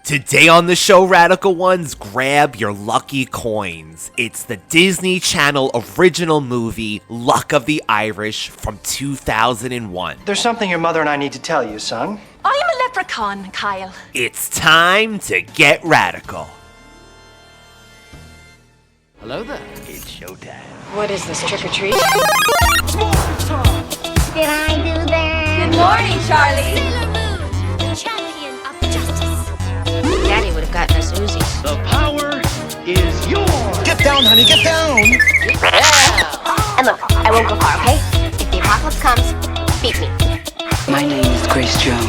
Today on the show, Radical Ones, grab your lucky coins. It's the Disney Channel original movie, Luck of the Irish from 2001. There's something your mother and I need to tell you, son. I'm a leprechaun, Kyle. It's time to get radical. Hello there. It's showtime. What is this, trick-or-treat? Did I do that? Good morning, Charlie. Sailor Moon, champion of justice. Daddy would have gotten us Uzis. The power is yours. Get down, honey, get down. And look, I won't go far, okay? If the apocalypse comes, beat me. My name is Grace Jones.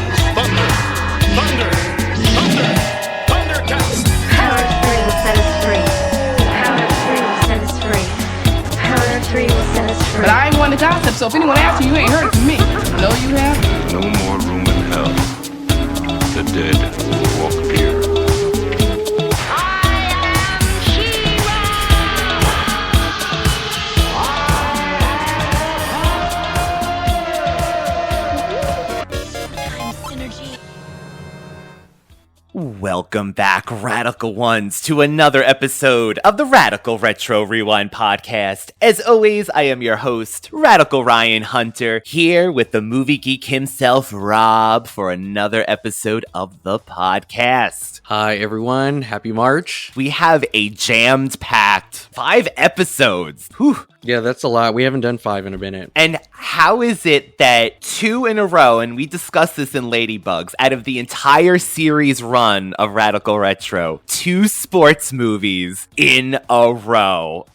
Thundercats. Power of 3 will set us free. Power of 3 will set us free. Power of 3 will set us free. But I ain't one to gossip, so if anyone asks you, you ain't heard it from me. No, you have? No more room in hell. The dead walk here. Welcome back, Radical Ones, to another episode of the Radical Retro Rewind podcast. As always, I am your host, Radical Ryan Hunter, here with the movie geek himself, Rob, for another episode of the podcast. Hi, everyone. Happy March. We have a jammed-packed 5 episodes. Whew. Yeah, that's a lot. We haven't done 5 in a minute. And how is it that 2 in a row, and we discussed this in Ladybugs, out of the entire series run of Radical Retro, 2 sports movies in a row?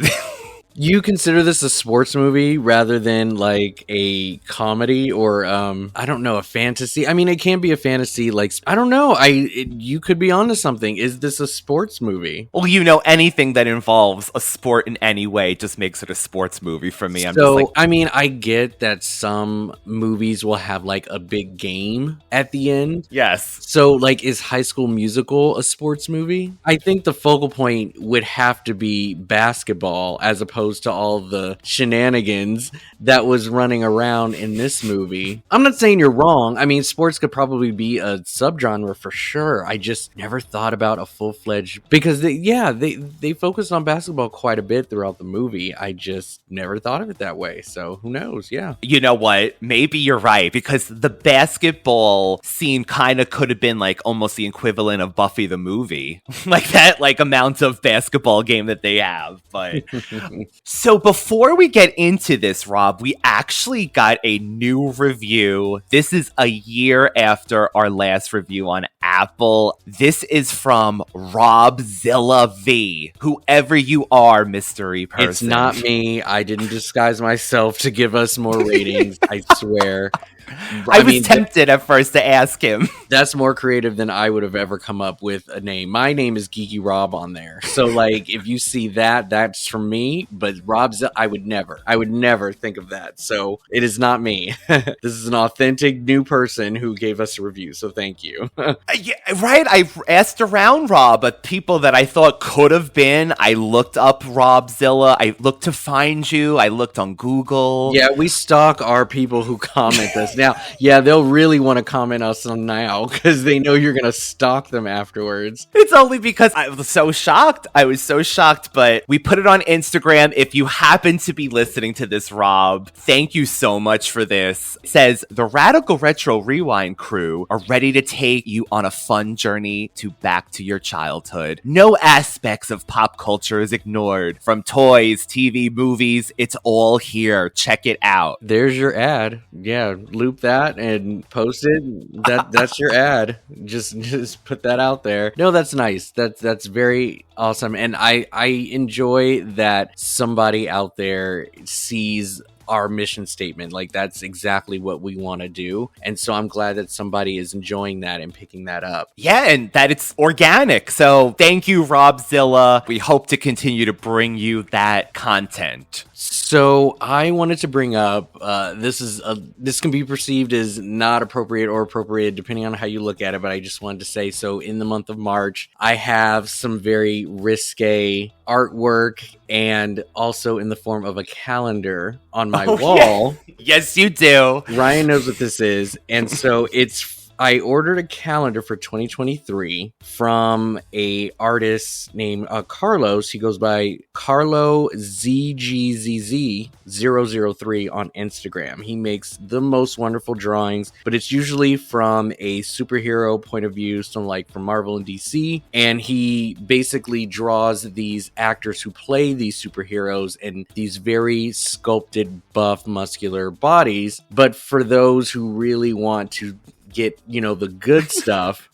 You consider this a sports movie rather than like a comedy or I don't know, a fantasy? I mean, it can be a fantasy, like I don't know. You could be onto something. Is this a sports movie? Well, you know, anything that involves a sport in any way just makes it a sports movie for me. I mean, I get that some movies will have like a big game at the end. Yes. So, like, is High School Musical a sports movie? I think the focal point would have to be basketball as opposed to all the shenanigans that was running around in this movie. I'm not saying you're wrong. I mean, sports could probably be a subgenre for sure. I just never thought about a full-fledged, because they focused on basketball quite a bit throughout the movie. I just never thought of it that way. So who knows? Yeah. You know what? Maybe you're right, because the basketball scene kind of could have been like almost the equivalent of Buffy the movie. Like that, like amount of basketball game that they have. But so before we get into this, Rob, we actually got a new review. This is a year after our last review on Apple. This is from Robzilla V. Whoever you are, mystery person. It's not me. I didn't disguise myself to give us more ratings. I swear. I was tempted at first to ask him. That's more creative than I would have ever come up with a name. My name is Geeky Rob on there. So, like, if you see that, that's from me. But Rob's, I would never think of that. So, it is not me. This is an authentic new person who gave us a review. So, thank you. Yeah, right. I asked around, Rob, but people that I thought could have been. I looked up Robzilla. I looked to find you. I looked on Google. Yeah, we stalk our people who comment us. Now, yeah, they'll really want to comment us on now because they know you're going to stalk them afterwards. It's only because I was so shocked. But we put it on Instagram. If you happen to be listening to this, Rob, thank you so much for this. It says, the Radical Retro Rewind crew are ready to take you on a fun journey back to your childhood. No aspects of pop culture is ignored. From toys, TV, movies, it's all here. Check it out. There's your ad. Yeah, loop that and post it. That's your ad. Just put that out there. No, that's nice. That's very awesome. And I enjoy that somebody out there sees our mission statement. Like, that's exactly what we want to do. And so I'm glad that somebody is enjoying that and picking that up. Yeah, and that it's organic. So thank you, Robzilla. We hope to continue to bring you that content. So I wanted to bring up, this can be perceived as not appropriate or appropriate depending on how you look at it, but I just wanted to say, so in the month of March, I have some very risque artwork and also in the form of a calendar on my wall. Yeah. Yes, you do. Ryan knows what this is. And so it's I ordered a calendar for 2023 from a artist named Carlos. He goes by Carlo ZGZZ003 on Instagram. He makes the most wonderful drawings, but it's usually from a superhero point of view, so like from Marvel and DC. And he basically draws these actors who play these superheroes in these very sculpted, buff, muscular bodies. But for those who really want to get, the good stuff,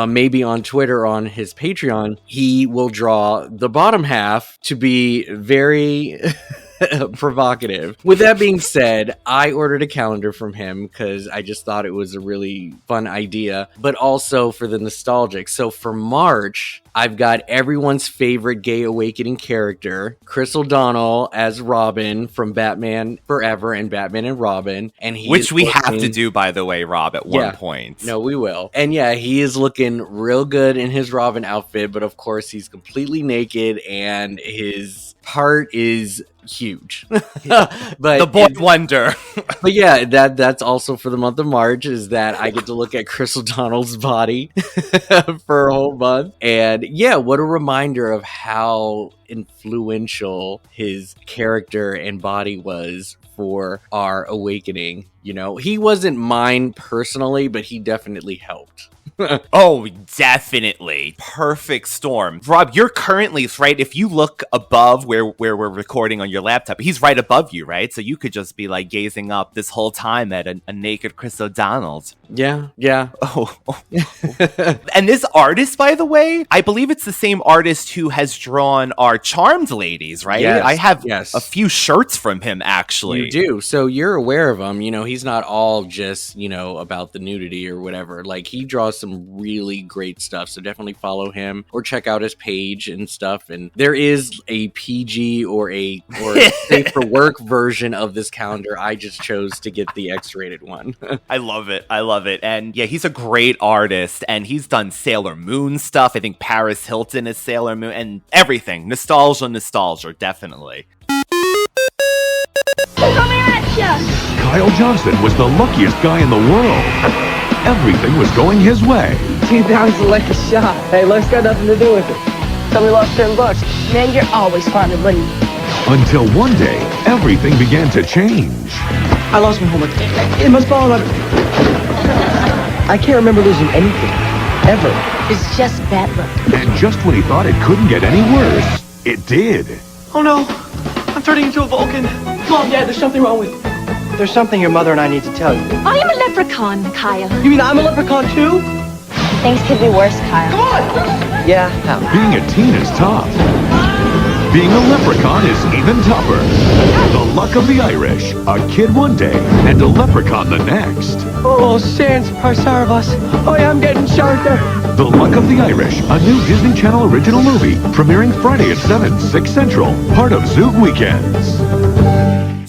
maybe on Twitter, on his Patreon, he will draw the bottom half to be very provocative. With that being said, I ordered a calendar from him because I just thought it was a really fun idea, but also for the nostalgic. So for March, I've got everyone's favorite gay awakening character, Chris O'Donnell as Robin from Batman Forever and Batman and Robin. And which we have to do, by the way, Rob, at one point. No, we will. And yeah, he is looking real good in his Robin outfit, but of course he's completely naked and his heart is huge. But the boy wonder. But yeah, that's also for the month of March, is that I get to look at Chris O'Donnell's body for a whole month. And yeah, what a reminder of how influential his character and body was for our awakening. He wasn't mine personally, but he definitely helped. Oh, definitely. Perfect storm. Rob, you're currently, right, if you look above where we're recording on your laptop, he's right above you, right? So you could just be like gazing up this whole time at a naked Chris O'Donnell. Yeah. Oh. And this artist, by the way, I believe it's the same artist who has drawn our Charmed ladies, right? Yes, I have a few shirts from him, actually. You do. So you're aware of him. He's not all just, about the nudity or whatever. Like, he draws some really great stuff. So definitely follow him or check out his page and stuff. And there is a PG or a safe for work version of this calendar. I just chose to get the X-rated one. I love it. And yeah, he's a great artist, and he's done Sailor Moon stuff. I think Paris Hilton is Sailor Moon, and everything. Nostalgia, definitely. Kyle Johnson was the luckiest guy in the world. Everything was going his way. $2,000 like a shot. Hey, luck's got nothing to do with it. Tell me lost $10. Man, you're always finding money. Until one day, everything began to change. I lost my homework. It must fall on. I can't remember losing anything. Ever. It's just bad luck. And just when he thought it couldn't get any worse, it did. Oh no, I'm turning into a Vulcan. Mom, Dad, there's something wrong with me. There's something your mother and I need to tell you. I am a leprechaun, Kyle. You mean I'm a leprechaun too? Things could be worse, Kyle. Come on! Yeah, Being a teen is tough. Being a leprechaun is even tougher. The luck of the Irish. A kid one day and a leprechaun the next. Oh, Sans Parsarvas. Oh yeah, I'm getting sharper. The Luck of the Irish, a new Disney Channel original movie, premiering Friday at 7, 6 Central, part of Zoog Weekends.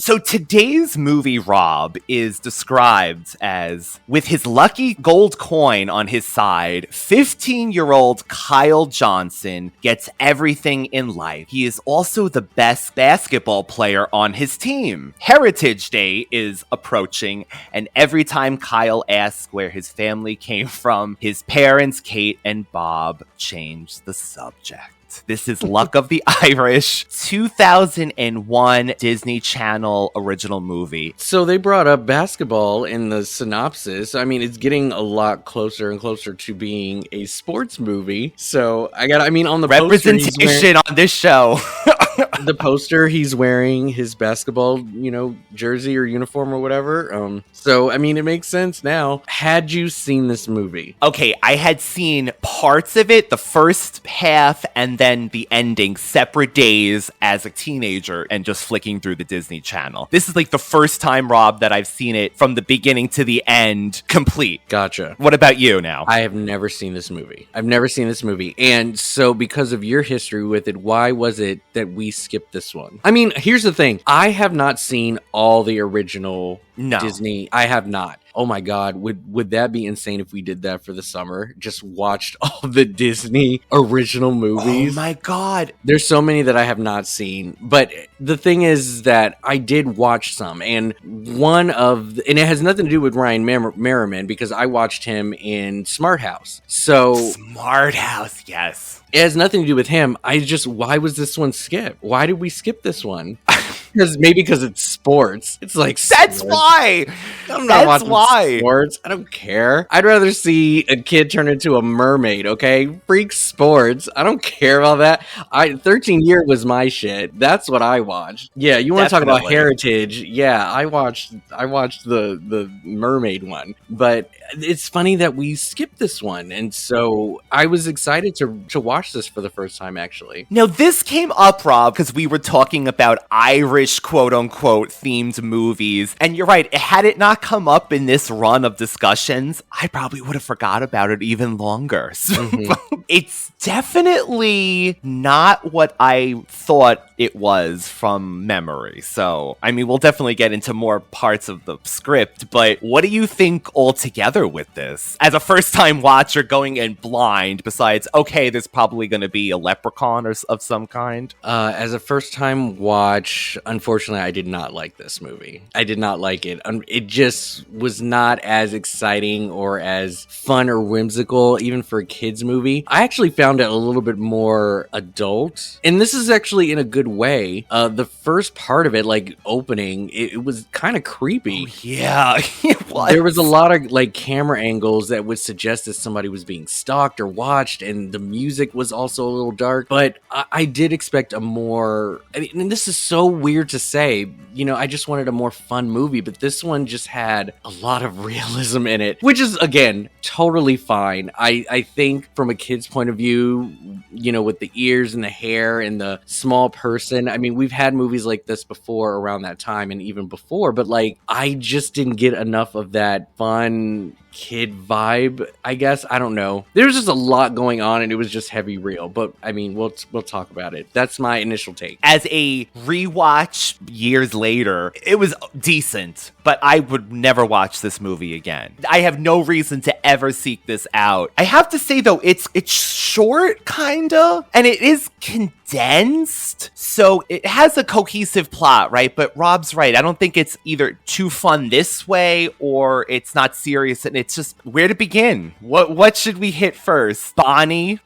So today's movie, Rob, is described as, with his lucky gold coin on his side, 15-year-old Kyle Johnson gets everything in life. He is also the best basketball player on his team. Heritage Day is approaching, and every time Kyle asks where his family came from, his parents, Kate and Bob, change the subject. This is Luck of the Irish, 2001 Disney Channel original movie. So they brought up basketball in the synopsis. I mean, it's getting a lot closer and closer to being a sports movie. So on the representation on this show. The poster, he's wearing his basketball, jersey or uniform or whatever. So, it makes sense now. Had you seen this movie? Okay, I had seen parts of it, the first half, and then the ending, separate days as a teenager, and just flicking through the Disney Channel. This is like the first time, Rob, that I've seen it from the beginning to the end, complete. Gotcha. What about you now? I have never seen this movie. And so because of your history with it, why was it that we skipped this one? Here's the thing. I have not seen all the original No. Disney? I have not. Oh my God. Would that be insane if we did that for the summer? Just watched all the Disney original movies. Oh my God. There's so many that I have not seen. But the thing is that I did watch some. And and it has nothing to do with Ryan Merriman because I watched him in Smart House. So Smart House, yes. It has nothing to do with him. Why was this one skipped? Why did we skip this one? Because it's sports. It's like that's sports. why. I'm not watching sports. I don't care. I'd rather see a kid turn into a mermaid. Okay, freak sports. I don't care about that. 13 Year was my shit. That's what I watched. Yeah, you want to talk about heritage? Yeah, I watched the mermaid one, but it's funny that we skipped this one, and so I was excited to watch this for the first time. Actually, now this came up, Rob, because we were talking about Irish quote-unquote themed movies, and you're right, had it not come up in this run of discussions, I probably would have forgot about it even longer. So it's definitely not what I thought it was from memory. So, I mean, we'll definitely get into more parts of the script, but what do you think altogether with this? As a first-time watcher going in blind, besides, okay, there's probably going to be a leprechaun or of some kind? As a first-time watch, unfortunately, I did not like this movie. I did not like it. It just was not as exciting or as fun or whimsical, even for a kid's movie. I actually found it a little bit more adult, and this is actually in a good way. The first part of it, like opening, it was kind of creepy. Oh, yeah, it was. There was a lot of like camera angles that would suggest that somebody was being stalked or watched, and the music was also a little dark. But I did expect a more. I mean, and this is so weird to say. You know, I just wanted a more fun movie, but this one just had a lot of realism in it, which is again totally fine. I think from a kid's point of view, you know, with the ears and the hair and the small person. I mean, we've had movies like this before around that time and even before, but like I just didn't get enough of that fun kid vibe, I guess. I don't know. There's just a lot going on and it was just heavy real, but I mean, we'll talk about it. That's my initial take. As a rewatch years later, it was decent, but I would never watch this movie again. I have no reason to ever seek this out. I have to say though, it's short kinda, and it is condensed, so it has a cohesive plot, right? But Rob's right. I don't think it's either too fun this way or it's not serious, and it's just where to begin. What should we hit first? Bonnie,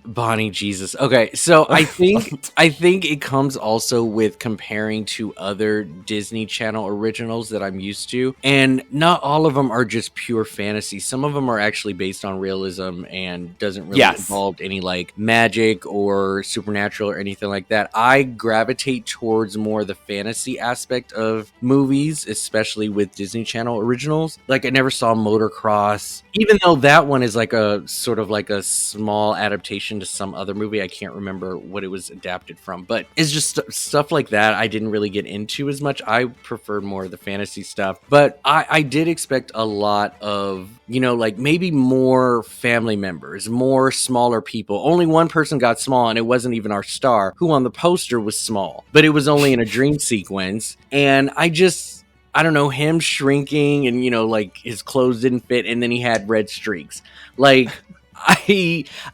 Jesus. Okay, so I think it comes also with comparing to other Disney Channel originals that I'm used to, and not all of them are just pure fantasy. Some of them are actually based on realism and doesn't really involve any like magic or supernatural or anything like that. I gravitate towards more the fantasy aspect of movies, especially with Disney Channel originals. Like I never saw Motocross, even though that one is like a sort of like a small adaptation to some other movie. I can't remember what it was adapted from, but it's just stuff like that I didn't really get into as much. I preferred more of the fantasy stuff, but I did expect a lot of, you know, like maybe more family members, more smaller people. Only one person got small, and it wasn't even our star, who on the poster was small, but it was only in a dream sequence. And I don't know, him shrinking and, you know, like his clothes didn't fit and then he had red streaks. Like,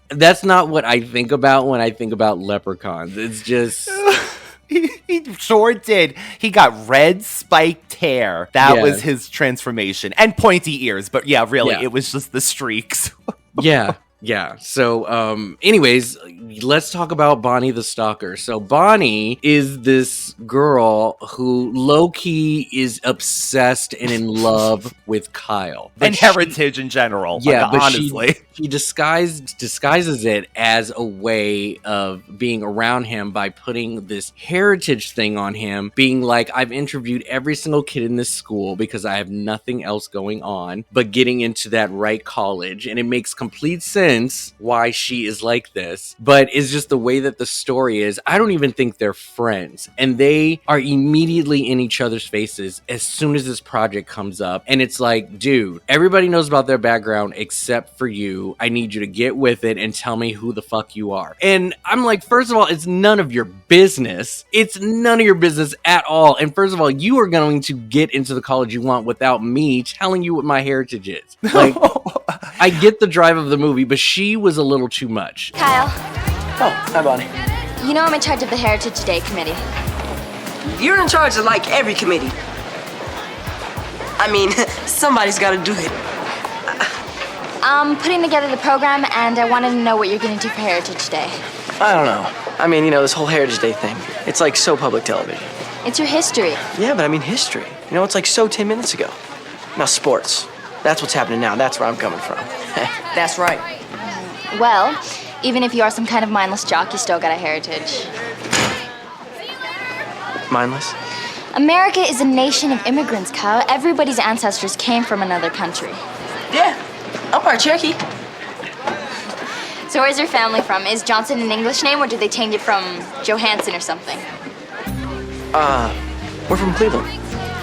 that's not what I think about when I think about leprechauns. It's just... He sure did. He got red spiked hair. That was his transformation. And pointy ears. But yeah, really, it was just the streaks. Yeah. So, anyways, let's talk about Bonnie the Stalker. So Bonnie is this girl who low-key is obsessed and in love with Kyle. And heritage in general. Yeah, like, but honestly. She disguises it as a way of being around him by putting this heritage thing on him, being like, I've interviewed every single kid in this school because I have nothing else going on but getting into that right college. And it makes complete sense why she is like this, but it's just the way that the story is. I don't even think they're friends, and they are immediately in each other's faces as soon as this project comes up. And it's like, dude, everybody knows about their background except for you. I need you to get with it and tell me who the fuck you are. And I'm like, first of all, it's none of your business. It's none of your business at all. And first of all, you are going to get into the college you want without me telling you what my heritage is. Like, I get the drive of the movie, but she was a little too much. Kyle, Oh, hi, Bonnie. you know I'm in charge of the Heritage Day Committee. You're in charge of like every committee. I mean, somebody's got to do it. I'm putting together the program, and I wanted to know what you're going to do for Heritage Day. I don't know. I mean, this whole Heritage Day thing. It's like so public television. It's your history. Yeah, but I mean history. It's like so 10 minutes ago. Now, sports. That's what's happening now. That's where I'm coming from. That's right. Well, even if you are some kind of mindless jock, you still got a heritage. Mindless? America is a nation of immigrants, Kyle. Everybody's ancestors came from another country. Yeah, I'm part Cherokee. So where's your family from? Is Johnson an English name, or did they change it from Johansson or something? We're from Cleveland.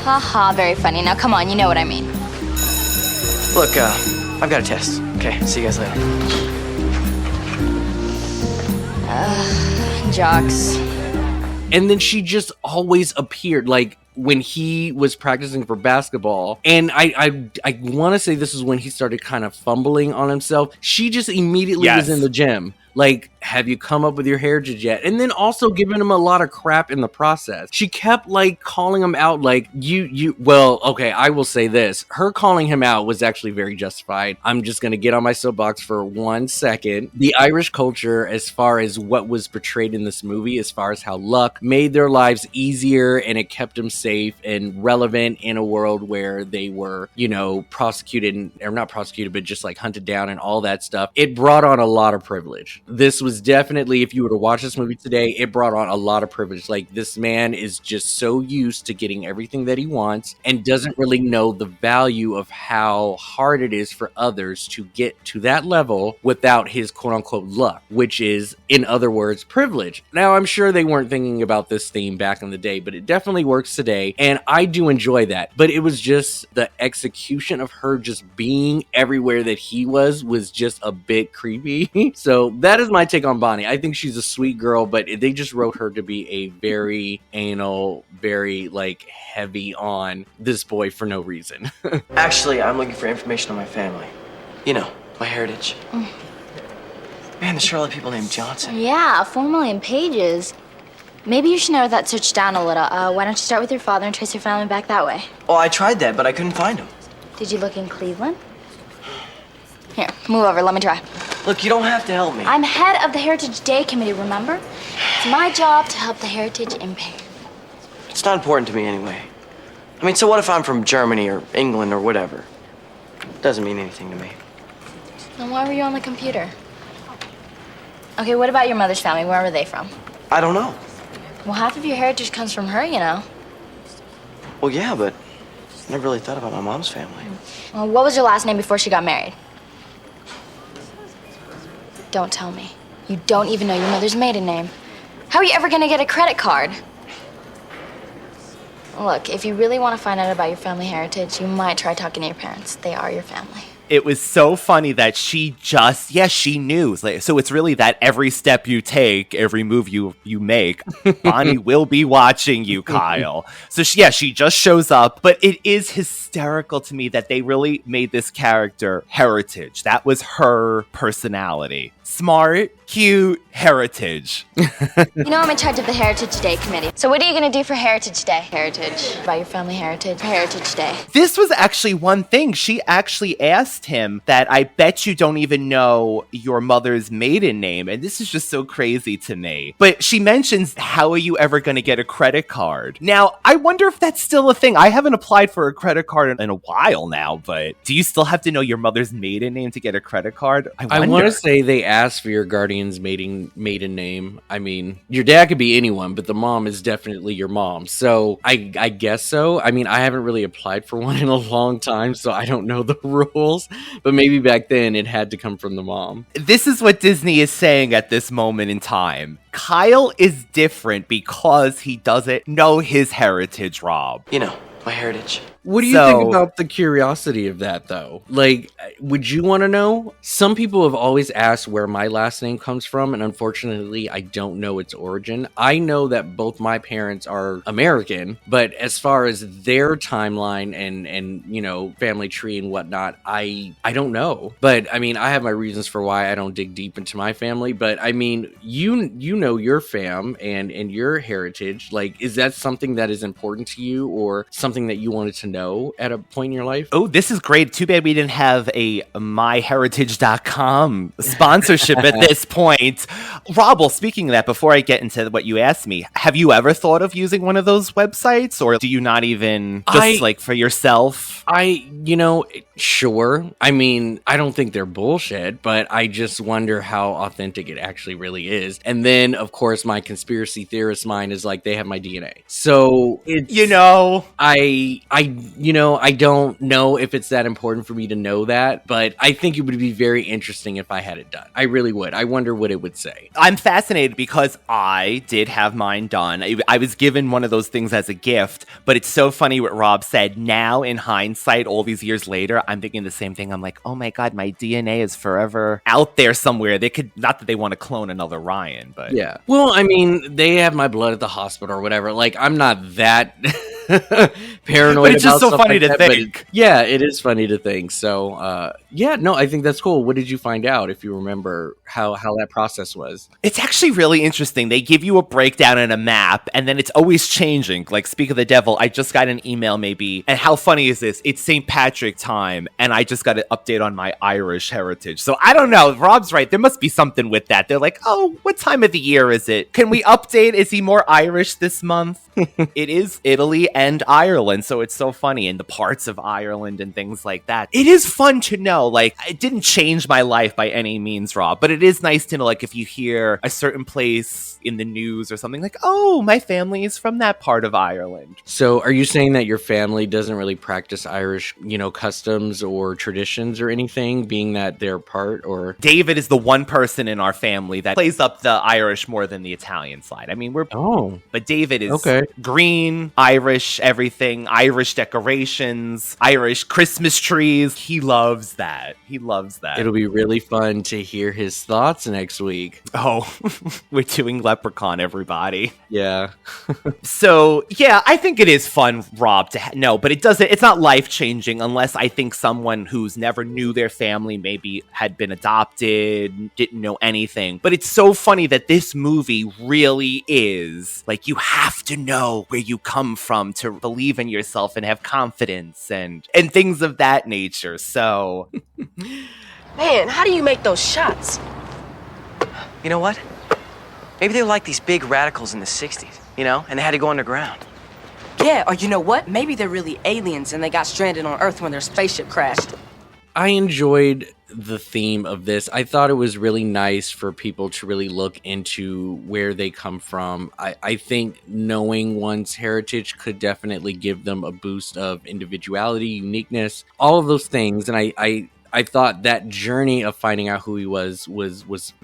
Ha ha, very funny. Now come on, you know what I mean. Look, I've got a test. Okay, see you guys later. Jocks. And then she just always appeared, like when he was practicing for basketball. And I want to say this is when he started kind of fumbling on himself. She just immediately was in the gym. Like, have you come up with your heritage yet? And then also giving him a lot of crap in the process. She kept like calling him out like, well, okay, I will say this. Her calling him out was actually very justified. I'm just going to get on my soapbox for 1 second. The Irish culture, as far as what was portrayed in this movie, as far as how luck made their lives easier and it kept them safe and relevant in a world where they were, prosecuted, or not prosecuted, but just like hunted down and all that stuff. It brought on a lot of privilege. This was definitely, if you were to watch this movie today, it brought on a lot of privilege. Like, this man is just so used to getting everything that he wants and doesn't really know the value of how hard it is for others to get to that level without his quote-unquote luck, which is, in other words, privilege. Now, I'm sure they weren't thinking about this theme back in the day, but it definitely works today, and I do enjoy that. But it was just the execution of her just being everywhere that he was just a bit creepy. So that is my take on Bonnie. I think she's a sweet girl, but they just wrote her to be a very anal, very like heavy on this boy for no reason. Actually, I'm looking for information on my family. My heritage. Man, there's sure a lot of people named Johnson. Yeah, 4 million pages. Maybe you should narrow that search down a little. Why don't you start with your father and trace your family back that way? Oh, I tried that, but I couldn't find him. Did you look in Cleveland? Here, move over, let me try. Look, you don't have to help me. I'm head of the Heritage Day Committee, remember? It's my job to help the heritage impaired. It's not important to me anyway. I mean, so what if I'm from Germany or England or whatever? It doesn't mean anything to me. Then why were you on the computer? Okay, what about your mother's family? Where were they from? I don't know. Well, half of your heritage comes from her, Well, yeah, but I never really thought about my mom's family. Well, what was your last name before she got married? Don't tell me. You don't even know your mother's maiden name. How are you ever gonna get a credit card? Look, if you really want to find out about your family heritage, you might try talking to your parents. They are your family. It was so funny that she knew. So it's really that every step you take, every move you make, Bonnie will be watching you, Kyle. So she just shows up, but it is hysterical to me that they really made this character heritage. That was her personality. Smart, cute, heritage. I'm in charge of the Heritage Day Committee. So what are you gonna do for Heritage Day? Heritage. About your family heritage. Heritage Day. This was actually one thing. She actually asked him that I bet you don't even know your mother's maiden name. And this is just so crazy to me. But she mentions, how are you ever going to get a credit card? Now, I wonder if that's still a thing. I haven't applied for a credit card in a while now, but do you still have to know your mother's maiden name to get a credit card? I want to say they asked for your guardian's maiden name. I mean, your dad could be anyone, but the mom is definitely your mom. So I guess so. I mean, I haven't really applied for one in a long time, so I don't know the rules. But maybe back then it had to come from the mom. This is what Disney is saying at this moment in time. Kyle is different because he doesn't know his heritage, Rob. My heritage. What do you think about the curiosity of that, though? Like, would you want to know? Some people have always asked where my last name comes from, and unfortunately, I don't know its origin. I know that both my parents are American, but as far as their timeline and you know, family tree and whatnot, I don't know. But I mean, I have my reasons for why I don't dig deep into my family. But I mean, you know your fam and your heritage. Like, is that something that is important to you, or something that you wanted to know at a point in your life? Oh, this is great. Too bad we didn't have a myheritage.com sponsorship at this point. Rob, well, speaking of that, before I get into what you asked me, have you ever thought of using one of those websites, or do you not even just like for yourself? Sure. I mean, I don't think they're bullshit, but I just wonder how authentic it actually really is. And then, of course, my conspiracy theorist mind is like, they have my DNA. So it's, I don't know if it's that important for me to know that, but I think it would be very interesting if I had it done. I really would. I wonder what it would say. I'm fascinated because I did have mine done. I was given one of those things as a gift, but it's so funny what Rob said. Now, in hindsight, all these years later, I'm thinking the same thing. I'm like, oh my God, my DNA is forever out there somewhere. They could, not that they want to clone another Ryan, but. Yeah. Well, I mean, they have my blood at the hospital or whatever. Like, I'm not that paranoid. But it's just so funny to think. Yeah, it is funny to think. So, I think that's cool. What did you find out, if you remember how that process was? It's actually really interesting. They give you a breakdown and a map, and then it's always changing. Like, speak of the devil, I just got an email maybe, and how funny is this? It's St. Patrick time, and I just got an update on my Irish heritage. So I don't know. Rob's right. There must be something with that. They're like, oh, what time of the year is it? Can we update? Is he more Irish this month? It is Italy and Ireland, so it's so funny, and the parts of Ireland and things like that. It is fun to know. Like, it didn't change my life by any means, Rob, but it is nice to know, like, if you hear a certain place in the news or something, like, oh, my family is from that part of Ireland. So are you saying that your family doesn't really practice Irish, customs or traditions or anything, being that they're part? Or David is the one person in our family that plays up the Irish more than the Italian side. I mean, but David is green, Irish, everything, Irish decorations, Irish Christmas trees. He loves that. It'll be really fun to hear his thoughts next week. Oh, we're doing Leprechaun, everybody. Yeah. So, yeah, I think it is fun, Rob, to know, but it's not life-changing unless I think someone who's never knew their family, maybe had been adopted, didn't know anything. But it's so funny that this movie really is, like, you have to know where you come from to believe in yourself and have confidence and things of that nature. So, Man, how do you make those shots? You know what? Maybe they were like these big radicals in the 60s, and they had to go underground. Yeah, or you know what? Maybe they're really aliens and they got stranded on Earth when their spaceship crashed. I enjoyed the theme of this. I thought it was really nice for people to really look into where they come from. I think knowing one's heritage could definitely give them a boost of individuality, uniqueness, all of those things. And I thought that journey of finding out who he was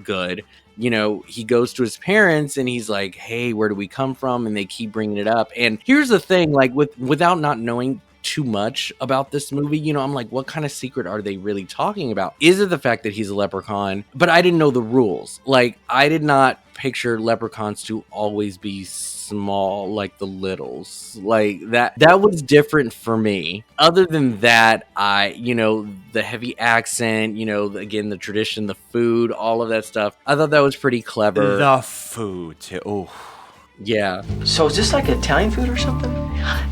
good. He goes to his parents and he's like, hey, where do we come from? And they keep bringing it up. And here's the thing, like, without not knowing too much about this movie, I'm like, what kind of secret are they really talking about? Is it the fact that he's a leprechaun? But I didn't know the rules. Like, I did not picture leprechauns to always be small like the littles. Like, that was different for me. Other than that, the heavy accent, again, the tradition, the food, all of that stuff, I thought that was pretty clever. The food too. Oh, yeah. So is this like Italian food or something?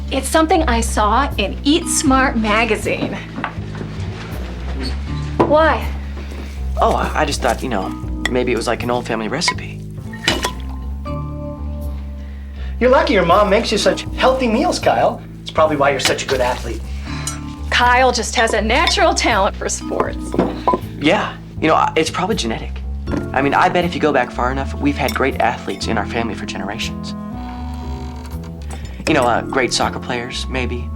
It's something I saw in Eat Smart magazine. Why? Oh, I just thought, maybe it was like an old family recipe. You're lucky your mom makes you such healthy meals, Kyle. It's probably why you're such a good athlete. Kyle just has a natural talent for sports. Yeah, it's probably genetic. I mean, I bet if you go back far enough, we've had great athletes in our family for generations. Great soccer players, maybe.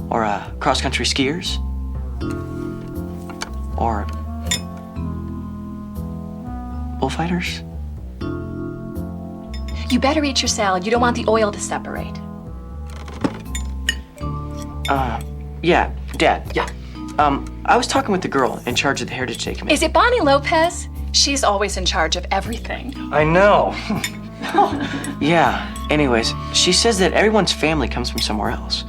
Or cross-country skiers. Or bullfighters. You better eat your salad. You don't want the oil to separate. Yeah, Dad. Yeah. I was talking with the girl in charge of the Heritage Day Committee. Is it Bonnie Lopez? She's always in charge of everything. I know. Yeah, anyways, she says that everyone's family comes from somewhere else.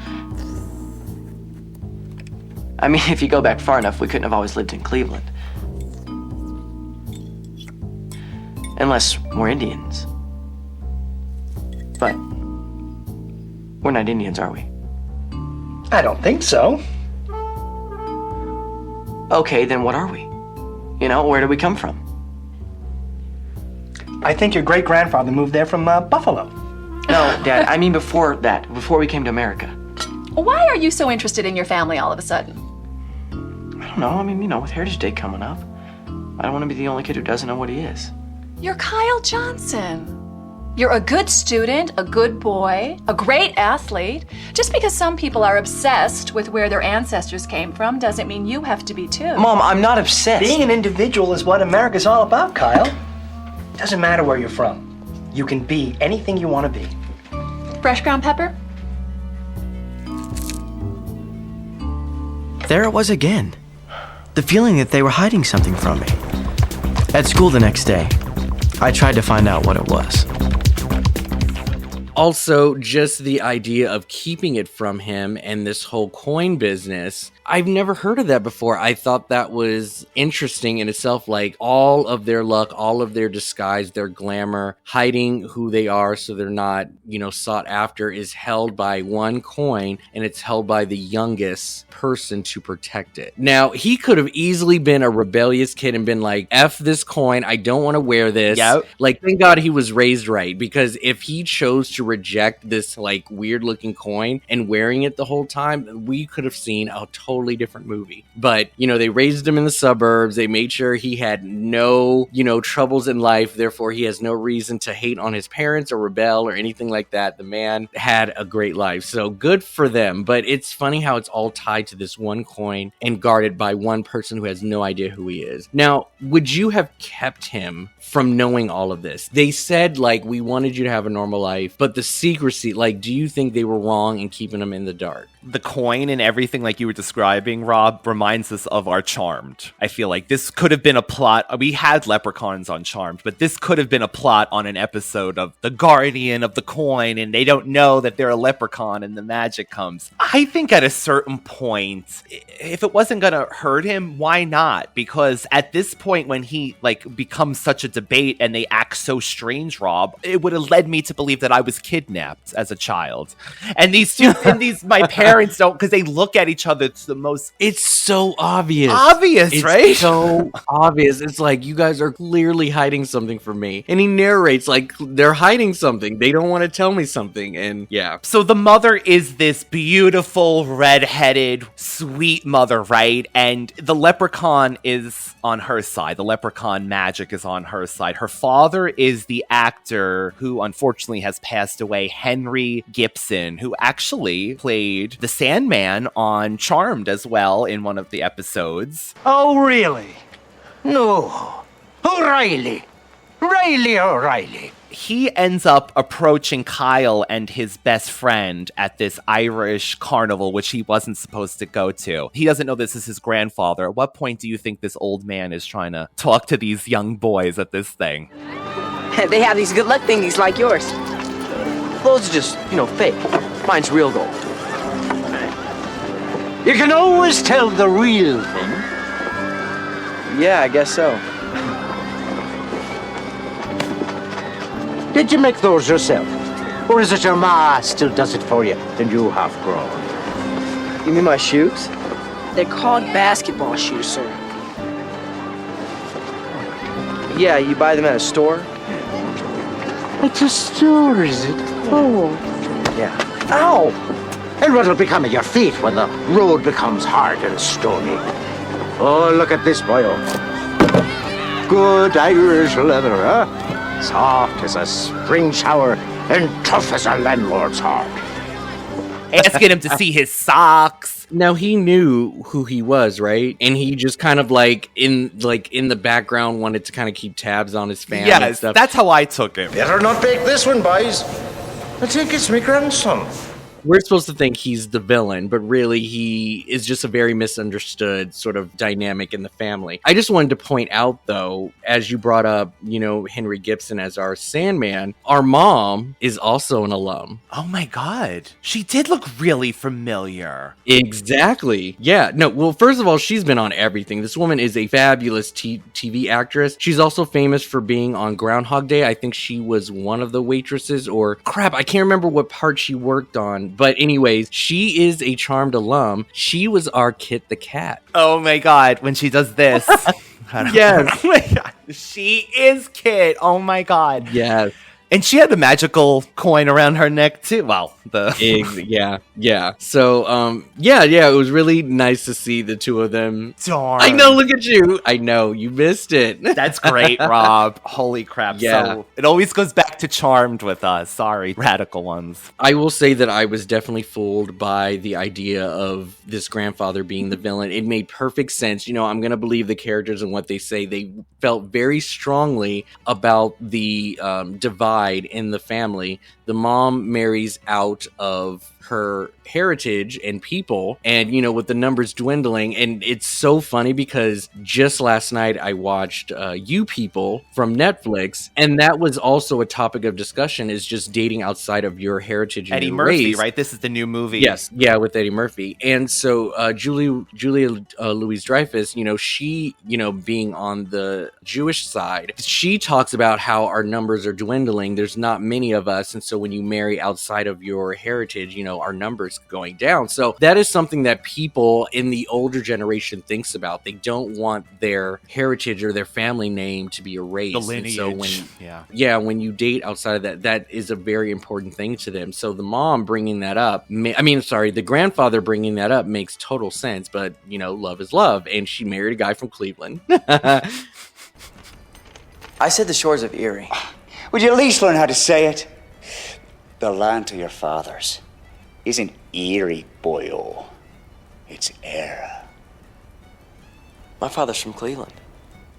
I mean, if you go back far enough, we couldn't have always lived in Cleveland. Unless we're Indians. But we're not Indians, are we? I don't think so. Okay, then what are we? You know, where do we come from? I think your great-grandfather moved there from Buffalo. No, Dad, I mean before that, before we came to America. Why are you so interested in your family all of a sudden? I don't know, I mean, you know, with Heritage Day coming up, I don't want to be the only kid who doesn't know what he is. You're Kyle Johnson. You're a good student, a good boy, a great athlete. Just because some people are obsessed with where their ancestors came from doesn't mean you have to be too. Mom, I'm not obsessed. Being an individual is what America's all about, Kyle. Doesn't matter where you're from. You can be anything you want to be. Fresh ground pepper? There it was again. The feeling that they were hiding something from me. At school the next day, I tried to find out what it was. Also, just the idea of keeping it from him and this whole coin business, I've never heard of that before. I thought that was interesting in itself, like all of their luck, all of their disguise, their glamour, hiding who they are so they're not, sought after, is held by one coin, and it's held by the youngest person to protect it. Now, he could have easily been a rebellious kid and been like, F this coin, I don't want to wear this. Yep. Like, thank God he was raised right, because if he chose to reject this like weird looking coin and wearing it the whole time, we could have seen a totally different movie. But they raised him in the suburbs. They made sure he had no troubles in life, therefore he has no reason to hate on his parents or rebel or anything like that. The man had a great life, so good for them. But it's funny how it's all tied to this one coin and guarded by one person who has no idea who he is. Now, would you have kept him from knowing all of this? They said, like, we wanted you to have a normal life, but the secrecy, like, do you think they were wrong in keeping him in the dark? The coin and everything like you were describing, Rob, reminds us of our Charmed. I feel like this could have been a plot. We had leprechauns on Charmed, but this could have been a plot on an episode of the guardian of the coin, and they don't know that they're a leprechaun and the magic comes. I think at a certain point, if it wasn't going to hurt him, why not? Because at this point, when he becomes such a debate and they act so strange, Rob, it would have led me to believe that I was kidnapped as a child. And these two, my parents don't, because they look at each other. It's the most. It's so obvious. It's right? So obvious. It's like, you guys are clearly hiding something from me. And he narrates like they're hiding something. They don't want to tell me something. And yeah. So the mother is this beautiful, redheaded, sweet mother, right? And the leprechaun is on her side. The leprechaun magic is on her side. Her father is the actor who unfortunately has passed away, Henry Gibson, who actually played the Sandman on Charmed as well in one of the episodes. Oh, really? No. O'Reilly. Riley O'Reilly. He ends up approaching Kyle and his best friend at this Irish carnival, which he wasn't supposed to go to. He doesn't know this is his grandfather. At what point do you think this old man is trying to talk to these young boys at this thing? They have these good luck thingies like yours. Those are just, fake. Mine's real gold. You can always tell the real thing. Yeah, I guess so. Did you make those yourself? Or is it your ma still does it for you and you have grown? You mean my shoes? They're called basketball shoes, sir. Yeah, you buy them at a store? It's a store, is it? Oh. Yeah. Ow! And what'll become of your feet when the road becomes hard and stony? Oh, look at this, boyo. Good Irish leather, huh? Soft as a spring shower and tough as a landlord's heart. Asking him to see his socks. Now, he knew who he was, right? And he just kind of in the background wanted to kind of keep tabs on his family and Yes, stuff. that's how I took him. Better not bake this one, boys. I think it's my grandson. we're supposed to think he's the villain, but really he is just a very misunderstood sort of dynamic in the family. I just wanted to point out, though, as you brought up, Henry Gibson as our Sandman, our mom is also an alum. Oh my God. She did look really familiar. Exactly. Yeah. No, well, first of all, she's been on everything. This woman is a fabulous TV actress. She's also famous for being on Groundhog Day. I think she was one of the waitresses, or crap, I can't remember what part she worked on. But anyways, she is a charmed alum. She was our Kit the cat. Oh my God, when she does this. Yes. Oh my God. She is Kit. Oh my God. Yes. And she had a magical coin around her neck too. Well, yeah. So, it was really nice to see the two of them. Darn. I know, look at you. I know, you missed it. That's great, Rob. Holy crap. Yeah. So it always goes back to Charmed with us. Sorry, radical ones. I will say that I was definitely fooled by the idea of this grandfather being the villain. It made perfect sense. I'm going to believe the characters and what they say. They felt very strongly about the divide in the family. The mom marries out of her heritage and people, and with the numbers dwindling, and it's so funny because just last night I watched You People from Netflix, and that was also a topic of discussion, is just dating outside of your heritage and Eddie your Murphy, race. right? This is the new movie. Yes, yeah, with Eddie Murphy. And so Julia Louis-Dreyfus, she, being on the Jewish side, she talks about how our numbers are dwindling. There's not many of us, and so when you marry outside of your heritage, our numbers going down. So that is something that people in the older generation thinks about. They don't want their heritage or their family name to be erased. The lineage. And so when you date outside of that is a very important thing to them. So the mom bringing that up, the grandfather bringing that up makes total sense, but love is love. And she married a guy from Cleveland. I said the shores of Erie. Would you at least learn how to say it? The land to your fathers isn't Erie, boyo. It's Era. My father's from Cleveland.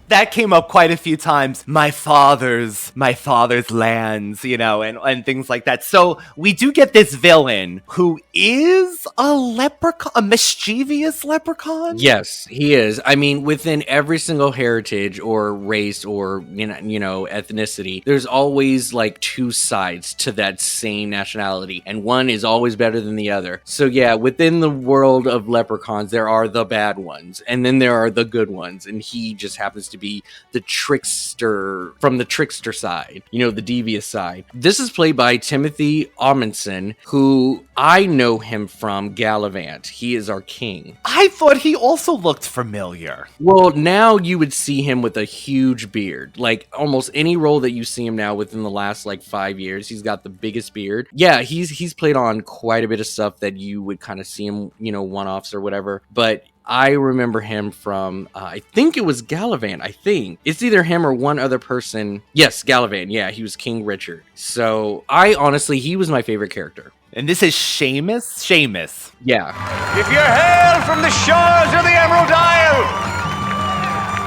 That came up quite a few times. My father's lands, and things like that. So we do get this villain who is a leprechaun, a mischievous leprechaun. Yes, he is. I mean, within every single heritage or race or ethnicity, there's always like two sides to that same nationality, and one is always better than the other. So yeah, within the world of leprechauns, there are the bad ones, and then there are the good ones, and he just happens to be the trickster from the trickster side, the devious side. This is played by Timothy Amundsen, who I know him from Gallivant. He is our king. I thought he also looked familiar. Well, now you would see him with a huge beard. Like almost any role that you see him now within the last 5 years, he's got the biggest beard. Yeah, he's played on quite a bit of stuff that you would kind of see him, one-offs or whatever. But I remember him from, I think it was Gallivant, I think. It's either him or one other person. Yes, Gallivant, yeah, he was King Richard. So, he was my favorite character. And this is Seamus? Seamus. Yeah. If you hail from the shores of the Emerald Isle,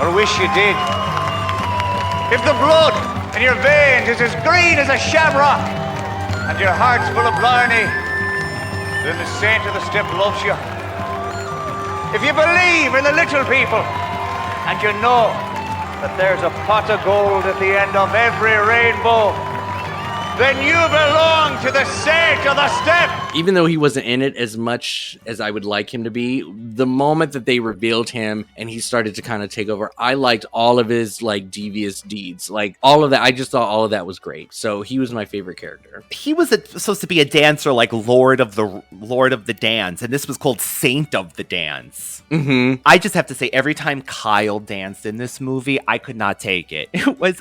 or wish you did, if the blood in your veins is as green as a shamrock, and your heart's full of blarney, then the saint of the step loves you. If you believe in the little people, and you know that there's a pot of gold at the end of every rainbow, then you belong to the saint of the step. Even though he wasn't in it as much as I would like him to be, the moment that they revealed him and he started to kind of take over, I liked all of his devious deeds. All of that, I just thought all of that was great. So he was my favorite character. He was supposed to be a dancer Lord of the Dance, and this was called Saint of the Dance. Mm-hmm. I just have to say, every time Kyle danced in this movie, I could not take it.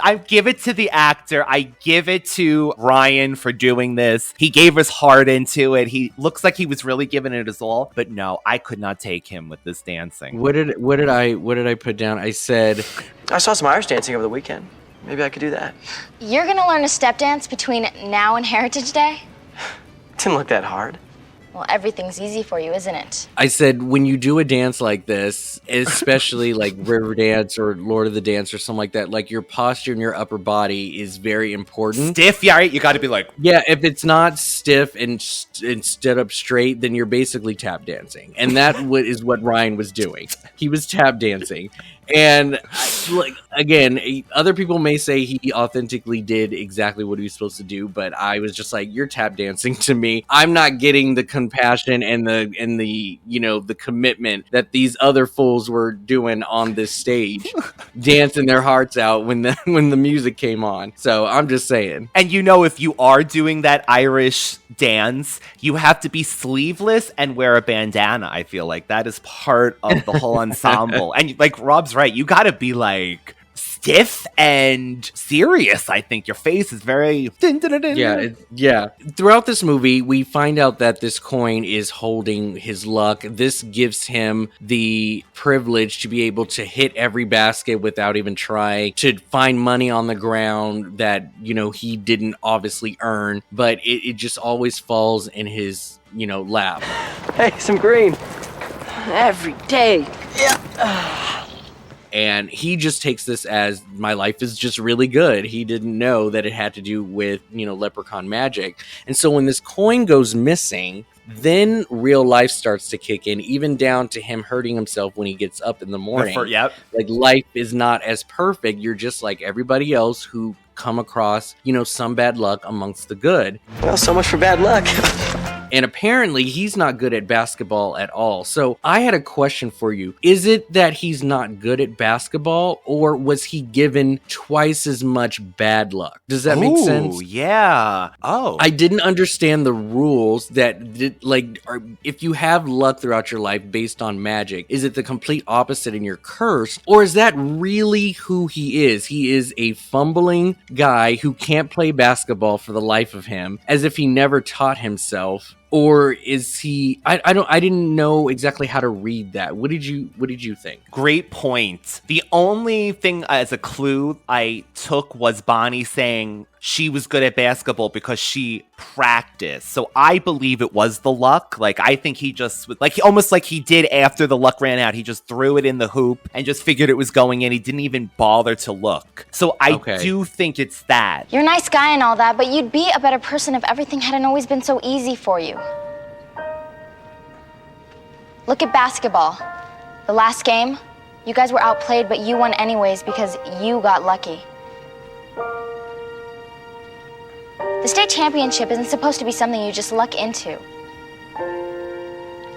I give it to the actor. I give it to Ryan for doing this. He gave his heart into it. He looks like he was really giving it his all, but no, I could not take him with this dancing. What did I put down? I said I saw some Irish dancing over the weekend. Maybe I could do that. You're gonna learn a step dance between now and Heritage Day? Didn't look that hard. Well, everything's easy for you, isn't it? I said, when you do a dance like this, especially like river dance or Lord of the Dance or something like that, like your posture and your upper body is very important. Stiff, yeah, right? You got to be like... Yeah, if it's not stiff and stood up straight, then you're basically tap dancing. And that is what Ryan was doing. He was tap dancing. And like again, other people may say he authentically did exactly what he was supposed to do, but I was just like, you're tap dancing to me. I'm not getting the compassion and the the commitment that these other fools were doing on this stage, dancing their hearts out when the music came on. So I'm just saying. And if you are doing that Irish dance, you have to be sleeveless and wear a bandana. I feel like that is part of the whole ensemble. And like Rob's right, you gotta be like stiff and serious. I think your face is very... Yeah. Throughout this movie, we find out that this coin is holding his luck. This gives him the privilege to be able to hit every basket without even trying, to find money on the ground that, he didn't obviously earn, but it just always falls in his, lap. Hey, some green. Every day. Yeah. And he just takes this as, my life is just really good. He didn't know that it had to do with, leprechaun magic. And so when this coin goes missing, then real life starts to kick in, even down to him hurting himself when he gets up in the morning. Yep. Like, life is not as perfect. You're just like everybody else who come across, some bad luck amongst the good. Well, so much for bad luck. And apparently he's not good at basketball at all. So I had a question for you. Is it that he's not good at basketball, or was he given twice as much bad luck? Does that make sense? Oh, yeah. Oh. I didn't understand the rules that, if you have luck throughout your life based on magic, is it the complete opposite and you're cursed? Or is that really who he is? He is a fumbling guy who can't play basketball for the life of him, as if he never taught himself. Or is he... I didn't know exactly how to read that. What did you think? Great point. The only thing as a clue I took was Bonnie saying she was good at basketball because she practiced. So I believe it was the luck. Like, I think he just... almost like he did after the luck ran out. He just threw it in the hoop and just figured it was going in. He didn't even bother to look. So I do think it's that. You're a nice guy and all that, but you'd be a better person if everything hadn't always been so easy for you. Look at basketball. The last game, you guys were outplayed, but you won anyways because you got lucky. The state championship isn't supposed to be something you just luck into.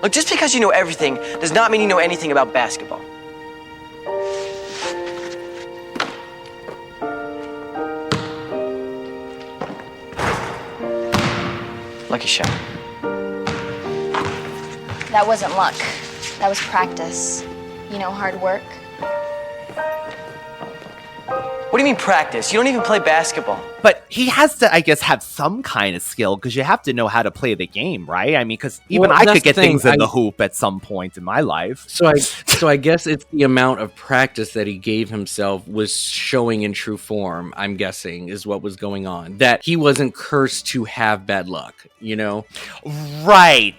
Look, just because you know everything does not mean you know anything about basketball. Lucky shot. That wasn't luck. That was practice. Hard work. What do you mean practice? You don't even play basketball. But he has to, I guess, have some kind of skill, because you have to know how to play the game, right? I mean, because even I could get things in the hoop at some point in my life. So I guess it's the amount of practice that he gave himself was showing in true form, I'm guessing, is what was going on. That he wasn't cursed to have bad luck, Right.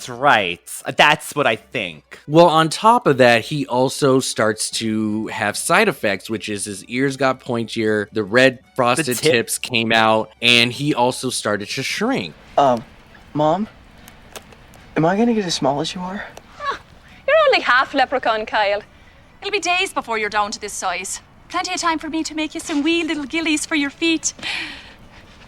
That's what I think. Well, on top of that, he also starts to have side effects, which is his ears got pointier, the red frosted tips came out, and he also started to shrink. Mom? Am I gonna get as small as you are? You're only half leprechaun, Kyle. It'll be days before you're down to this size. Plenty of time for me to make you some wee little gillies for your feet.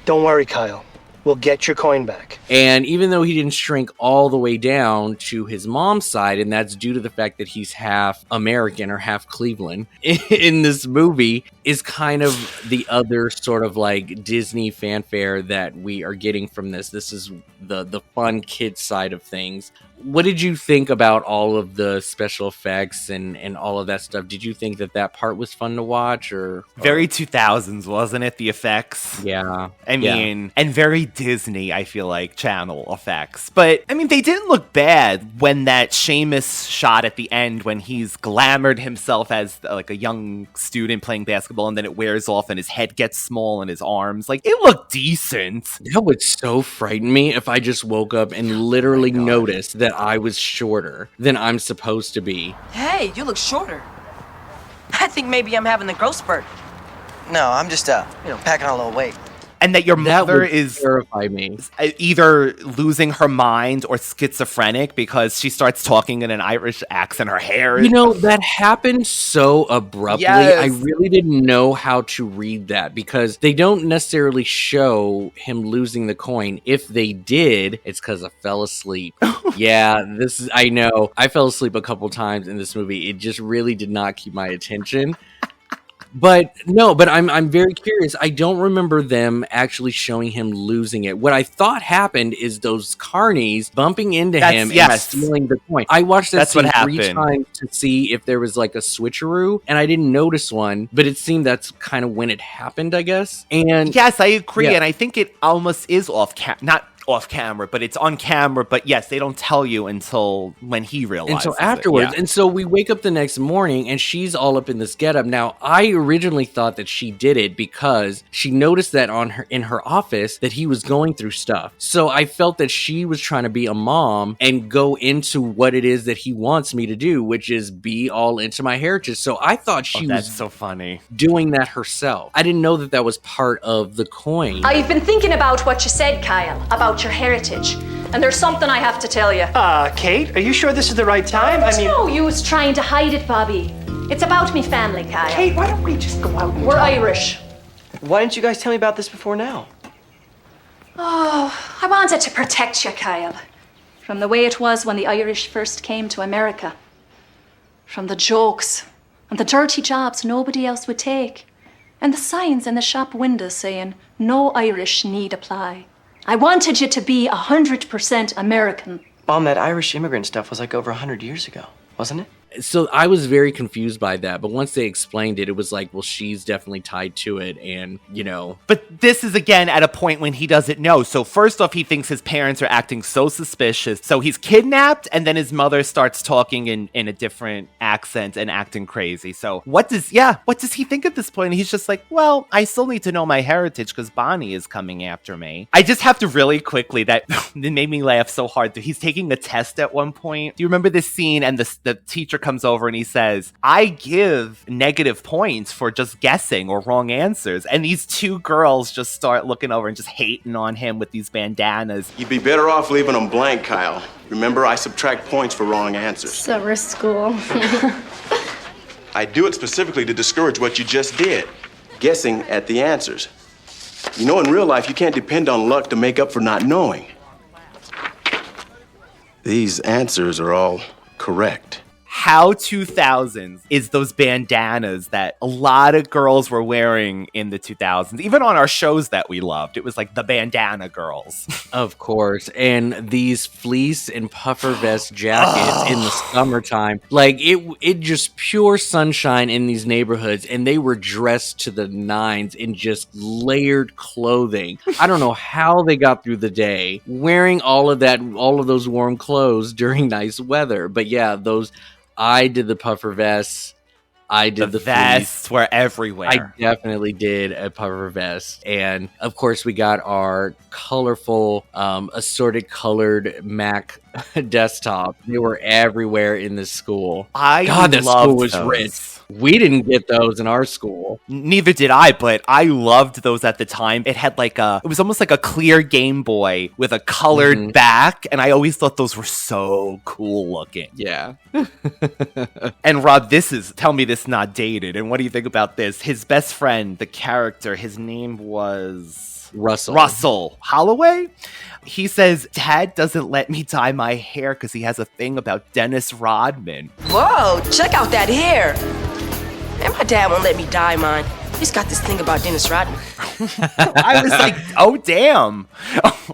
Don't worry, Kyle. We'll get your coin back. And even though he didn't shrink all the way down to his mom's side, and that's due to the fact that he's half American or half Cleveland in this movie, is kind of the other sort of like Disney fanfare that we are getting from this. This is the fun kid side of things. what did you think about all of the special effects and all of that stuff? Did you think that part was fun to watch, or very 2000s, wasn't it? The effects. Yeah. I mean, and very Disney, I feel like, channel effects. But, I mean, they didn't look bad when that Seamus shot at the end when he's glamored himself as like a young student playing basketball and then it wears off and his head gets small and his arms. Like, it looked decent. That would so frighten me if I just woke up and literally noticed that I was shorter than I'm supposed to be. Hey, you look shorter. I think maybe I'm having the growth spurt. No, I'm just, packing on a little weight. And that your mother is terrify me. Either losing her mind or schizophrenic because she starts talking in an Irish accent. Her hair is... that happened so abruptly. Yes. I really didn't know how to read that because they don't necessarily show him losing the coin. If they did, it's because I fell asleep. I know. I fell asleep a couple times in this movie. It just really did not keep my attention. But I'm very curious. I don't remember them actually showing him losing it. What I thought happened is those carnies bumping into him and stealing the coin. I watched that scene 3 times to see if there was like a switcheroo, and I didn't notice one, but it seemed that's kind of when it happened, I guess. And yes, I agree, and I think it almost is not off camera, but it's on camera. But yes, they don't tell you until when he realizes. Until afterwards. And so we wake up the next morning and she's all up in this getup. Now, I originally thought that she did it because she noticed that in her office that he was going through stuff. So I felt that she was trying to be a mom and go into what it is that he wants me to do, which is be all into my heritage. So I thought she was so funny doing that herself. I didn't know that was part of the coin. I've been thinking about what you said, Kyle, about your heritage. And there's something I have to tell you. Kate, are you sure this is the right time? No use trying to hide it, Bobby. It's about me family, Kyle. Kate, why don't we just go out and We're talk? Irish. Why didn't you guys tell me about this before now? Oh, I wanted to protect you, Kyle. From the way it was when the Irish first came to America. From the jokes and the dirty jobs nobody else would take. And the signs in the shop windows saying, no Irish need apply. I wanted you to be 100% American. Mom, that Irish immigrant stuff was like over 100 years ago, wasn't it? So I was very confused by that, but once they explained it, it was like, well, she's definitely tied to it, and, But this is, again, at a point when he doesn't know. So first off, he thinks his parents are acting so suspicious. So he's kidnapped, and then his mother starts talking in a different accent and acting crazy. So what does he think at this point? He's just like, well, I still need to know my heritage because Bonnie is coming after me. I just have to really quickly, that it made me laugh so hard. He's taking a test at one point. Do you remember this scene? And the teacher comes over and he says, I give negative points for just guessing or wrong answers. And these 2 girls just start looking over and just hating on him with these bandanas. You'd be better off leaving them blank, Kyle. Remember, I subtract points for wrong answers. Summer school. I do it specifically to discourage what you just did, guessing at the answers. You know, in real life, you can't depend on luck to make up for not knowing. These answers are all correct. How 2000s is those bandanas that a lot of girls were wearing in the 2000s, even on our shows that we loved. It was like the bandana girls. Of course. And these fleece and puffer vest jackets in the summertime, like it just pure sunshine in these neighborhoods, and they were dressed to the nines in just layered clothing. I don't know how they got through the day wearing all of those warm clothes during nice weather. But yeah, I did the puffer vests. I did the vests were everywhere. I definitely did a puffer vest. And of course we got our colorful, assorted colored Mac desktop. They were everywhere in the school. God, that school was rich. We didn't get those in our school. Neither did I, but I loved those at the time. It had it was almost like a clear Game Boy with a colored back, and I always thought those were so cool looking. Yeah. And Rob, tell me this not dated, and what do you think about this? His best friend, the character, his name was... Russell Holloway? He says, Dad doesn't let me dye my hair because he has a thing about Dennis Rodman. Whoa, check out that hair. Man, my dad won't let me dye mine. He's got this thing about Dennis Rodman. I was like, oh, damn.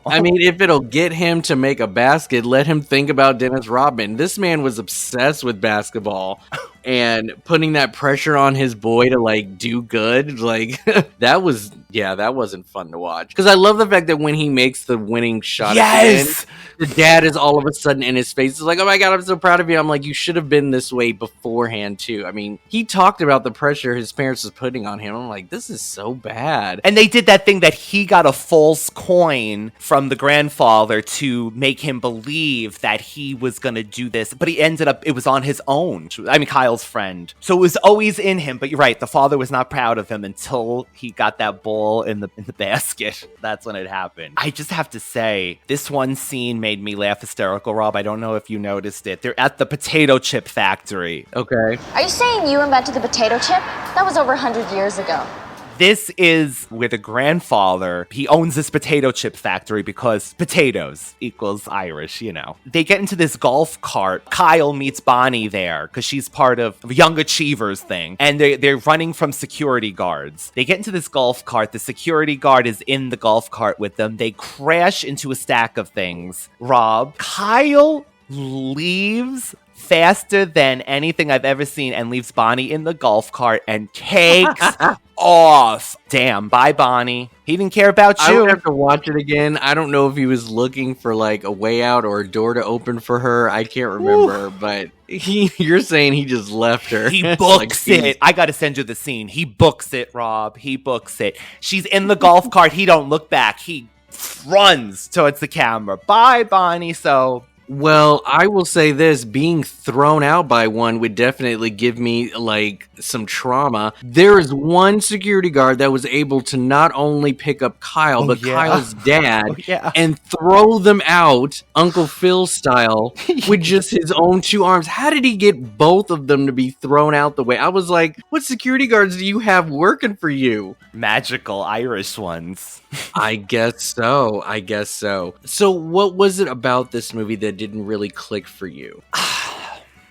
I mean, if it'll get him to make a basket, let him think about Dennis Rodman. This man was obsessed with basketball and putting that pressure on his boy to like do good. Like that wasn't fun to watch. Because I love the fact that when he makes the winning shot at the end, the dad is all of a sudden in his face. It's like, oh my God, I'm so proud of you. I'm like, you should have been this way beforehand too. I mean, he talked about the pressure his parents was putting on him. I'm like, this is so bad. And they did that thing that he got a false coin from the grandfather to make him believe that he was going to do this. But he ended up, it was on his own. I mean, Kyle's friend. So it was always in him. But you're right. The father was not proud of him until he got that ball in the basket. That's when it happened. I just have to say, this one scene made me laugh hysterical, Rob. I don't know if you noticed it. They're at the potato chip factory. Okay. Are you saying you invented the potato chip? That was over 100 years ago. This is where the grandfather, he owns this potato chip factory because potatoes equals Irish, you know. They get into this golf cart. Kyle meets Bonnie there because she's part of the Young Achievers thing. And they're running from security guards. They get into this golf cart. The security guard is in the golf cart with them. They crash into a stack of things. Rob, Kyle leaves faster than anything I've ever seen and leaves Bonnie in the golf cart and takes off. Damn, bye Bonnie. He didn't care about you. I would have to watch it again. I don't know if he was looking for like a way out or a door to open for her. I can't remember, but you're saying he just left her. He books it. I gotta send you the scene. He books it, Rob. He books it. She's in the golf cart. He don't look back. He runs towards the camera. Bye, Bonnie. So well, I will say this, being thrown out by one would definitely give me, like, some trauma. There is one security guard that was able to not only pick up Kyle, but Kyle's dad, and throw them out, Uncle Phil style, with just his own two arms. How did he get both of them to be thrown out the way? I was like, what security guards do you have working for you? Magical Irish ones. I guess so. So what was it about this movie that didn't really click for you?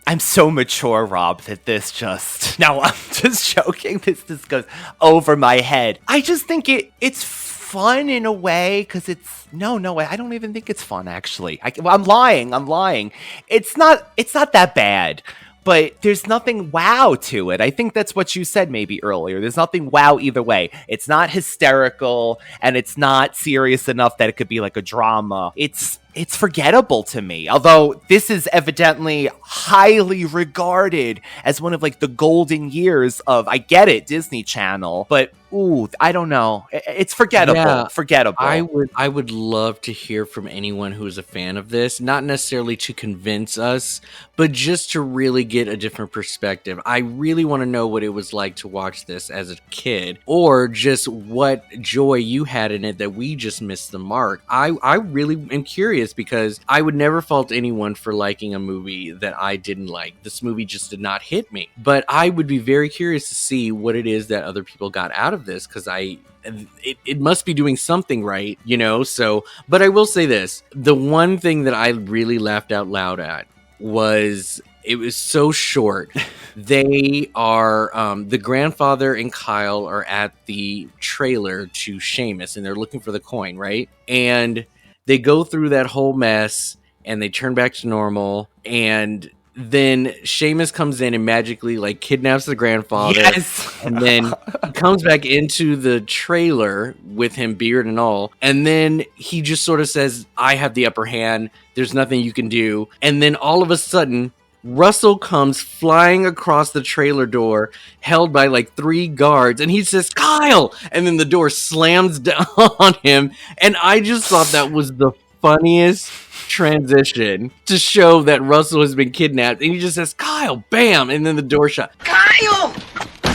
I'm so mature, Rob, that this just... No, I'm just joking. This goes over my head. I just think it's fun in a way, because it's... No, I don't even think it's fun, actually. I'm lying. It's not that bad. But there's nothing wow to it. I think that's what you said maybe earlier. There's nothing wow either way. It's not hysterical, and it's not serious enough that it could be like a drama. It's forgettable to me. Although this is evidently highly regarded as one of like the golden years of, I get it, Disney Channel, but ooh, I don't know. It's forgettable. Yeah, forgettable. I would love to hear from anyone who is a fan of this, not necessarily to convince us, but just to really get a different perspective. I really want to know what it was like to watch this as a kid, or just what joy you had in it that we just missed the mark. I really am curious, because I would never fault anyone for liking a movie that I didn't like. This movie just did not hit me. But I would be very curious to see what it is that other people got out of this, because it must be doing something right, you know? So, but I will say this. The one thing that I really laughed out loud at was... It was so short. They are, the grandfather and Kyle are at the trailer to Seamus, and they're looking for the coin, right? And they go through that whole mess, and they turn back to normal, and then Seamus comes in and magically, like, kidnaps the grandfather. Yes! And then he comes back into the trailer with him, beard and all, and then he just sort of says, I have the upper hand, there's nothing you can do. And then all of a sudden... Russell comes flying across the trailer door, held by like 3 guards, and he says, Kyle! And then the door slams down on him, and I just thought that was the funniest transition to show that Russell has been kidnapped, and he just says, Kyle! Bam! And then the door shut. Kyle!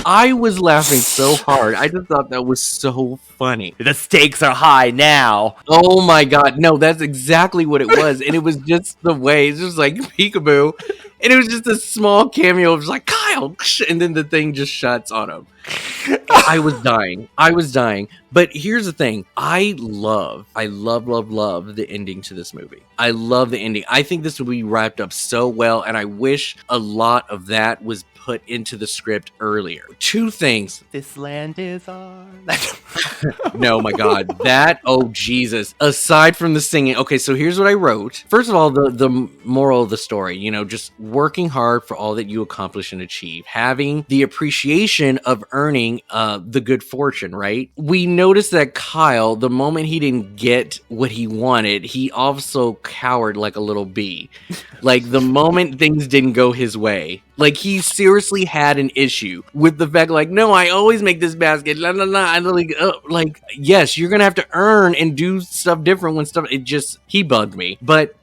I was laughing so hard. I just thought that was so funny. The stakes are high now. Oh my God. No, that's exactly what it was. And it was just the way. It's just like peekaboo. And it was just a small cameo. It was like, Kyle! And then the thing just shuts on him. I was dying. But here's the thing. I love the ending to this movie. I love the ending. I think this movie wrapped up so well, and I wish a lot of that was put into the script earlier. Two things. This land is ours. No, my God. Oh, Jesus. Aside from the singing. Okay, so here's what I wrote. First of all, the moral of the story, just working hard for all that you accomplish and achieve. Having the appreciation of earning the good fortune, right? We noticed that Kyle, the moment he didn't get what he wanted, he also cowered like a little bee. Like, the moment things didn't go his way, like, he seriously had an issue with the fact, like, no, I always make this basket, la la la. I like, yes, you're gonna have to earn and do stuff different when stuff. He bugged me, but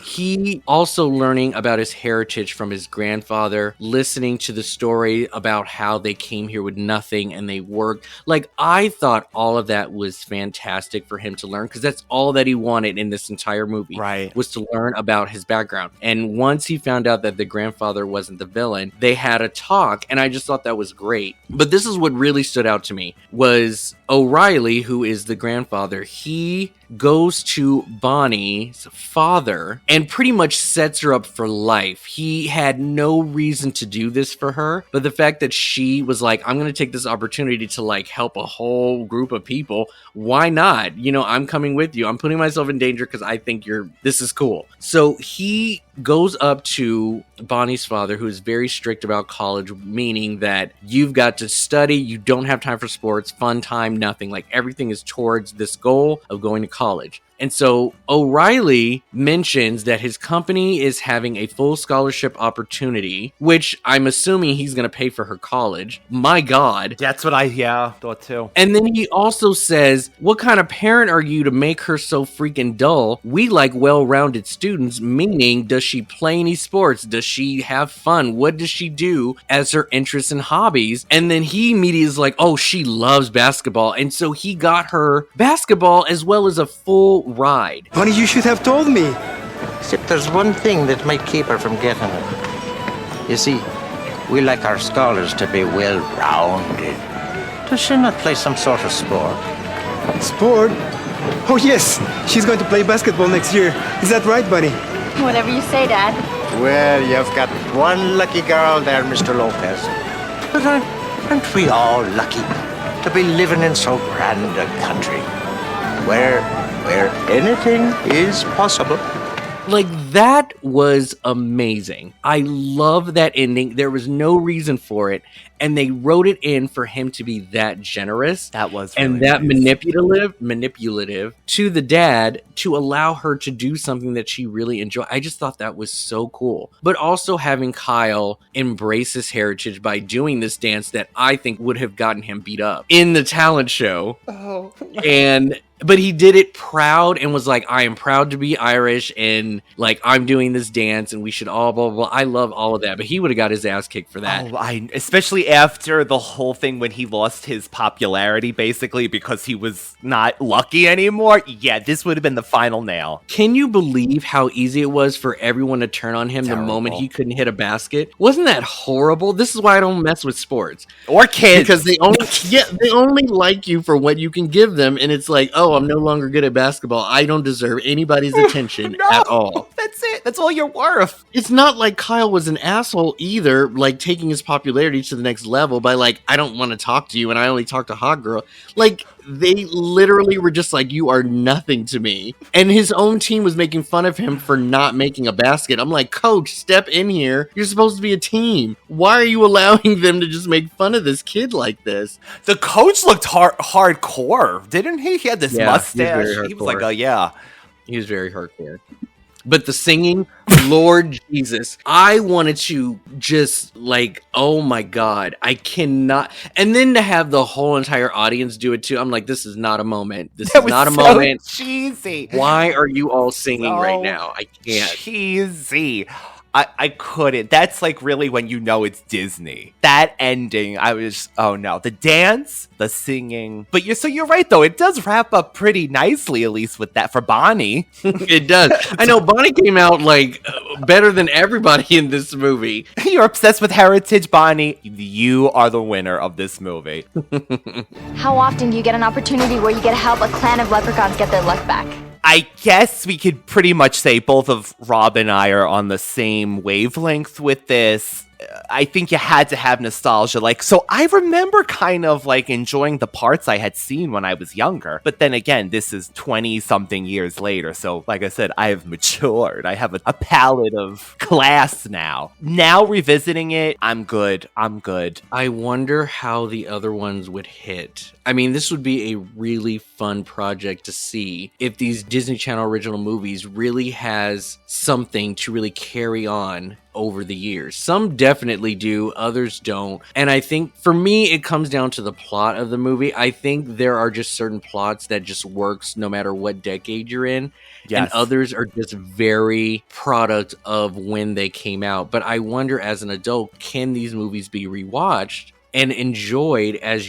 he also learning about his heritage from his grandfather, listening to the story about how they came here with nothing and they worked. Like, I thought all of that was fantastic for him to learn, because that's all that he wanted in this entire movie, right? Was to learn about his background. And once he found out that the grandfather wasn't the villain, they had a talk, and I just thought that was great. But this is what really stood out to me was O'Reilly, who is the grandfather. He goes to Bonnie's father and pretty much sets her up for life. He had no reason to do this for her, but the fact that she was like, I'm going to take this opportunity to like help a whole group of people. Why not? I'm coming with you. I'm putting myself in danger because I think this is cool. So he goes up to Bonnie's father, who is very strict about college, meaning that you've got to study, you don't have time for sports, fun time, nothing. Like, everything is towards this goal of going to college. And so O'Reilly mentions that his company is having a full scholarship opportunity, which I'm assuming he's going to pay for her college. My God. That's what I thought too. And then he also says, what kind of parent are you to make her so freaking dull? We like well-rounded students, meaning, does she play any sports? Does she have fun? What does she do as her interests and hobbies? And then he immediately is like, oh, she loves basketball. And so he got her basketball as well as a full ride. Honey, you should have told me. Except there's one thing that might keep her from getting it. You see, we like our scholars to be well-rounded. Does she not play some sort of sport? Sport? Oh, yes. She's going to play basketball next year. Is that right, Bunny? Whatever you say, Dad. Well, you've got one lucky girl there, Mr. Lopez. But aren't we all lucky to be living in so grand a country where anything is possible? Like, that was amazing. I love that ending. There was no reason for it, and they wrote it in for him to be that generous. That was really and that nice. manipulative to the dad to allow her to do something that she really enjoyed. I just thought that was so cool. But also having Kyle embrace his heritage by doing this dance that I think would have gotten him beat up in the talent show. Oh. But he did it proud and was like, I am proud to be Irish, and like, I'm doing this dance and we should all blah, blah, blah. I love all of that, but he would have got his ass kicked for that. Oh, especially after the whole thing when he lost his popularity, basically, because he was not lucky anymore. Yeah, this would have been the final nail. Can you believe how easy it was for everyone to turn on him the moment he couldn't hit a basket? Wasn't that horrible? This is why I don't mess with sports. Or kids. Because they only like you for what you can give them, and it's like, oh, I'm no longer good at basketball. I don't deserve anybody's attention at all. That's it. That's all you're worth. It's not like Kyle was an asshole either, like taking his popularity to the next level by like, I don't want to talk to you and I only talk to hot girl. Like, they literally were just like, you are nothing to me. And his own team was making fun of him for not making a basket. I'm like, coach, step in here. You're supposed to be a team. Why are you allowing them to just make fun of this kid like this? The coach looked hardcore, didn't he? He had this mustache. He was like, oh, yeah. He was very hardcore. But the singing, Lord Jesus, I wanted to just like, oh my God, I cannot. And then to have the whole entire audience do it too. I'm like, this is not a moment. This is not a moment. Cheesy. Why are you all singing right now? I can't. Cheesy. I couldn't. That's like really when you know it's Disney. That ending, I was, oh no. The dance, the singing. But you're right though. It does wrap up pretty nicely, at least with that for Bonnie. It does. I know Bonnie came out like better than everybody in this movie. You're obsessed with heritage, Bonnie. You are the winner of this movie. How often do you get an opportunity where you get to help a clan of leprechauns get their luck back? I guess we could pretty much say both of Rob and I are on the same wavelength with this. I think you had to have nostalgia. Like, so I remember kind of like enjoying the parts I had seen when I was younger. But then again, this is 20 something years later. So like I said, I have matured. I have a palette of class now. Now revisiting it, I'm good. I wonder how the other ones would hit. I mean, this would be a really fun project to see if these Disney Channel original movies really has something to really carry on over the years. Some definitely do, others don't. And I think for me, it comes down to the plot of the movie. I think there are just certain plots that just works no matter what decade you're in. Yes. And others are just very product of when they came out. But I wonder as an adult, can these movies be rewatched and enjoyed as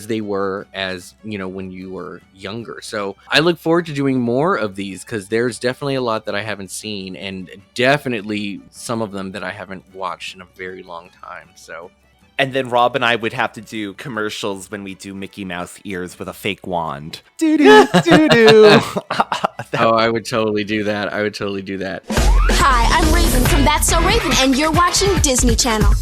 they were as, you know, when you were younger? So I look forward to doing more of these because there's definitely a lot that I haven't seen and definitely some of them that I haven't watched in a very long time. So. And then Rob and I would have to do commercials when we do Mickey Mouse ears with a fake wand. Doo-doo, doo-doo. Oh, I would totally do that. Hi, I'm Raven from That's So Raven, and you're watching Disney Channel.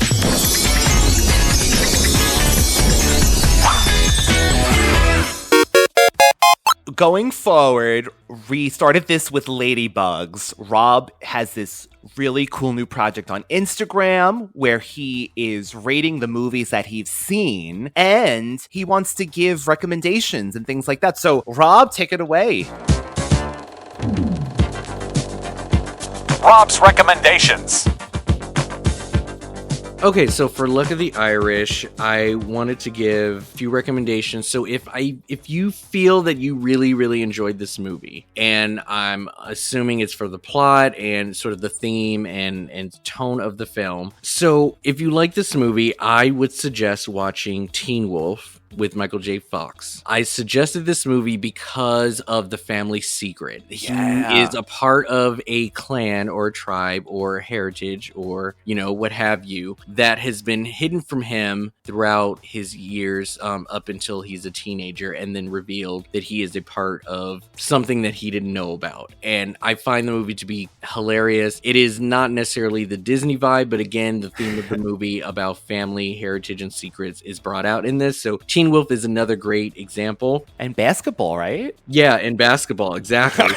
Going forward, we started this with Ladybugs. Rob has this really cool new project on Instagram where he is rating the movies that he's seen and he wants to give recommendations and things like that. So, Rob, take it away. Rob's recommendations. Okay, so for Luck of the Irish, I wanted to give a few recommendations. So if you feel that you really, really enjoyed this movie, and I'm assuming it's for the plot and sort of the theme and tone of the film. So if you like this movie, I would suggest watching Teen Wolf with Michael J. Fox. I suggested this movie because of the family secret. Yeah. He is a part of a clan or a tribe or heritage or, you know, what have you, that has been hidden from him throughout his years up until he's a teenager and then revealed that he is a part of something that he didn't know about. And I find the movie to be hilarious. It is not necessarily the Disney vibe, but again, the theme of the movie about family, heritage, and secrets is brought out in this. So Teen Wolf is another great example. And basketball, right? Yeah, and basketball, exactly.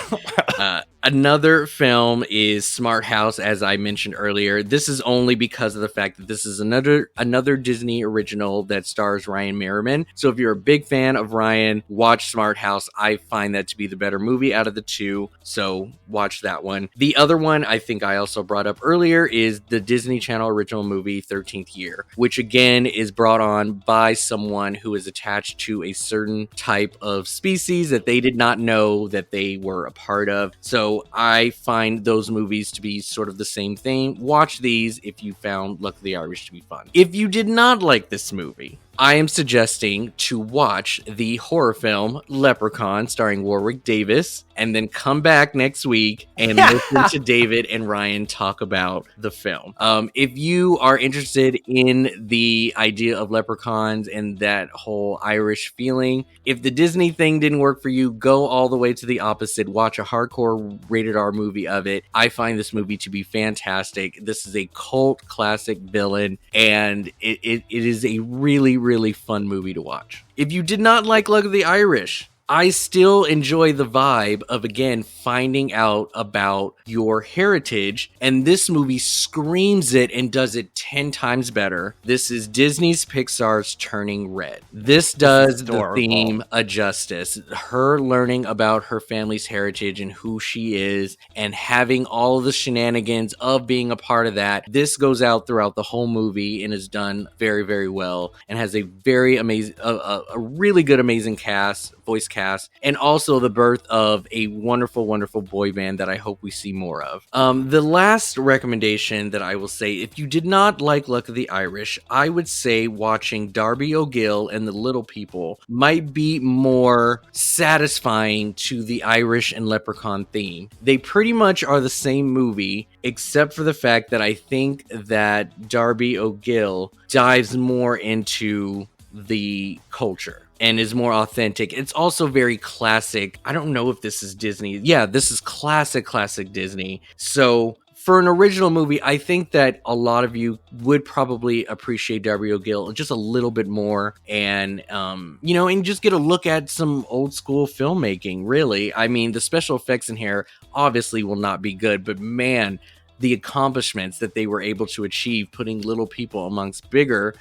Another film is Smart House, as I mentioned earlier. This is only because of the fact that this is another Disney original that stars Ryan Merriman. So if you're a big fan of Ryan, watch Smart House. I find that to be the better movie out of the two, so watch that one. The other one I think I also brought up earlier is the Disney Channel original movie 13th Year, which again is brought on by someone who is attached to a certain type of species that they did not know that they were a part of. So I find those movies to be sort of the same thing. Watch these if you found Luck of the Irish to be fun. If you did not like this movie, I am suggesting to watch the horror film Leprechaun starring Warwick Davis and then come back next week and listen to David and Ryan talk about the film. If you are interested in the idea of leprechauns and that whole Irish feeling, if the Disney thing didn't work for you, go all the way to the opposite. Watch a hardcore rated R movie of it. I find this movie to be fantastic. This is a cult classic villain, and it is a really, really fun movie to watch. If you did not like Luck of the Irish, I still enjoy the vibe of, again, finding out about your heritage, and this movie screams it and does it 10 times better. This is Disney's Pixar's Turning Red. This does the theme a justice. Her learning about her family's heritage and who she is, and having all of the shenanigans of being a part of that. This goes out throughout the whole movie and is done very, very well, and has a very amazing, a really good, amazing cast voice cast, and also the birth of a wonderful, wonderful boy band that I hope we see more of. The last recommendation that I will say, if you did not like Luck of the Irish, I would say watching Darby O'Gill and the Little People might be more satisfying to the Irish and Leprechaun theme. They pretty much are the same movie, except for the fact that I think that Darby O'Gill dives more into the culture and is more authentic. It's also very classic. I don't know if this is Disney. Yeah, this is classic Disney. So for an original movie, I think that a lot of you would probably appreciate Darby O'Gill just a little bit more, and and just get a look at some old school filmmaking, really. I mean, the special effects in here obviously will not be good, but man, the accomplishments that they were able to achieve putting Little People amongst bigger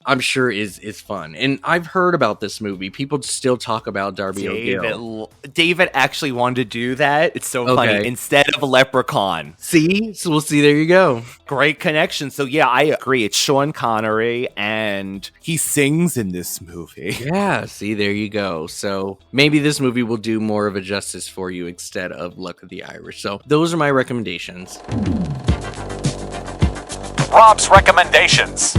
I'm sure is fun. And I've heard about this movie. People still talk about Darby O'Gill. David actually wanted to do that. It's so funny. Instead of a leprechaun. See? So we'll see. There you go. Great connection. So yeah, I agree. It's Sean Connery and he sings in this movie. Yeah, see, there you go. So maybe this movie will do more of a justice for you instead of Luck of the Irish. So those are my recommendations. Rob's recommendations.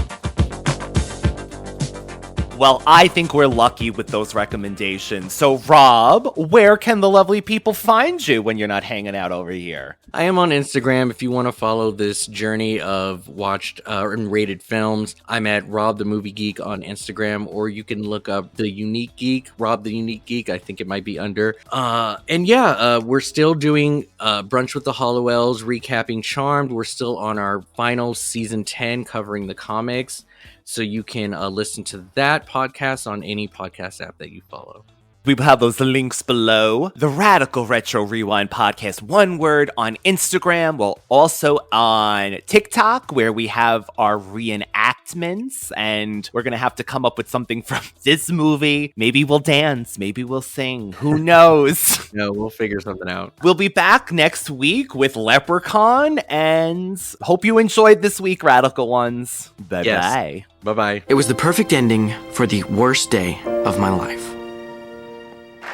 Well, I think we're lucky with those recommendations. So, Rob, where can the lovely people find you when you're not hanging out over here? I am on Instagram if you want to follow this journey of watched and rated films. I'm at Rob the Movie Geek on Instagram, or you can look up The Unique Geek, Rob the Unique Geek. I think it might be under. We're still doing Brunch with the Hollowells, recapping Charmed. We're still on our final season 10 covering the comics. So you can listen to that podcast on any podcast app that you follow. We will have those links below. The Radical Retro Rewind podcast, one word, on Instagram. Well, also on TikTok, where we have our reenactments. And we're going to have to come up with something from this movie. Maybe we'll dance. Maybe we'll sing. Who knows? No, we'll figure something out. We'll be back next week with Leprechaun. And hope you enjoyed this week, Radical Ones. Bye-bye. Yes. Bye-bye. It was the perfect ending for the worst day of my life.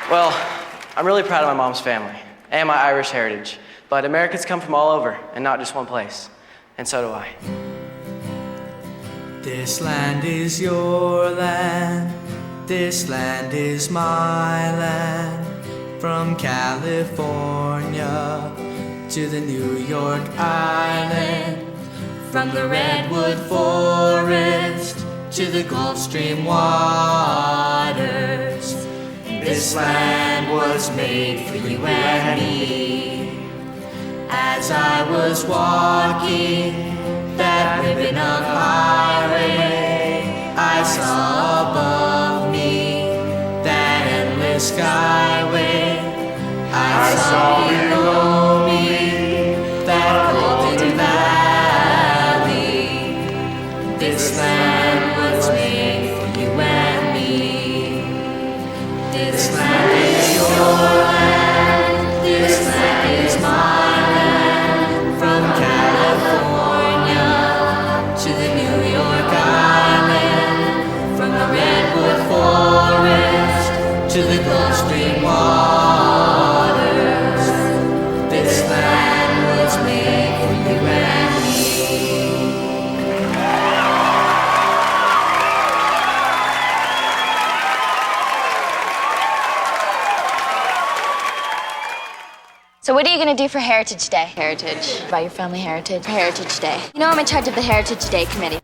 Well, I'm really proud of my mom's family and my Irish heritage, but Americans come from all over and not just one place, and so do I. This land is your land, this land is my land, from California to the New York Island, from the Redwood Forest to the Gulf Stream waters. This land was made for you and me. As I was walking that ribbon of highway, I saw above me that endless skyway. I saw below me that golden valley. This land was made for you and me. This land is your land, this land is my land, from California to the New York Island, from the Redwood Forest to the Gulf Stream waters. This land was made for you and me. So what are you going to do for Heritage Day? Heritage. About your family heritage. For Heritage Day. You know I'm in charge of the Heritage Day committee.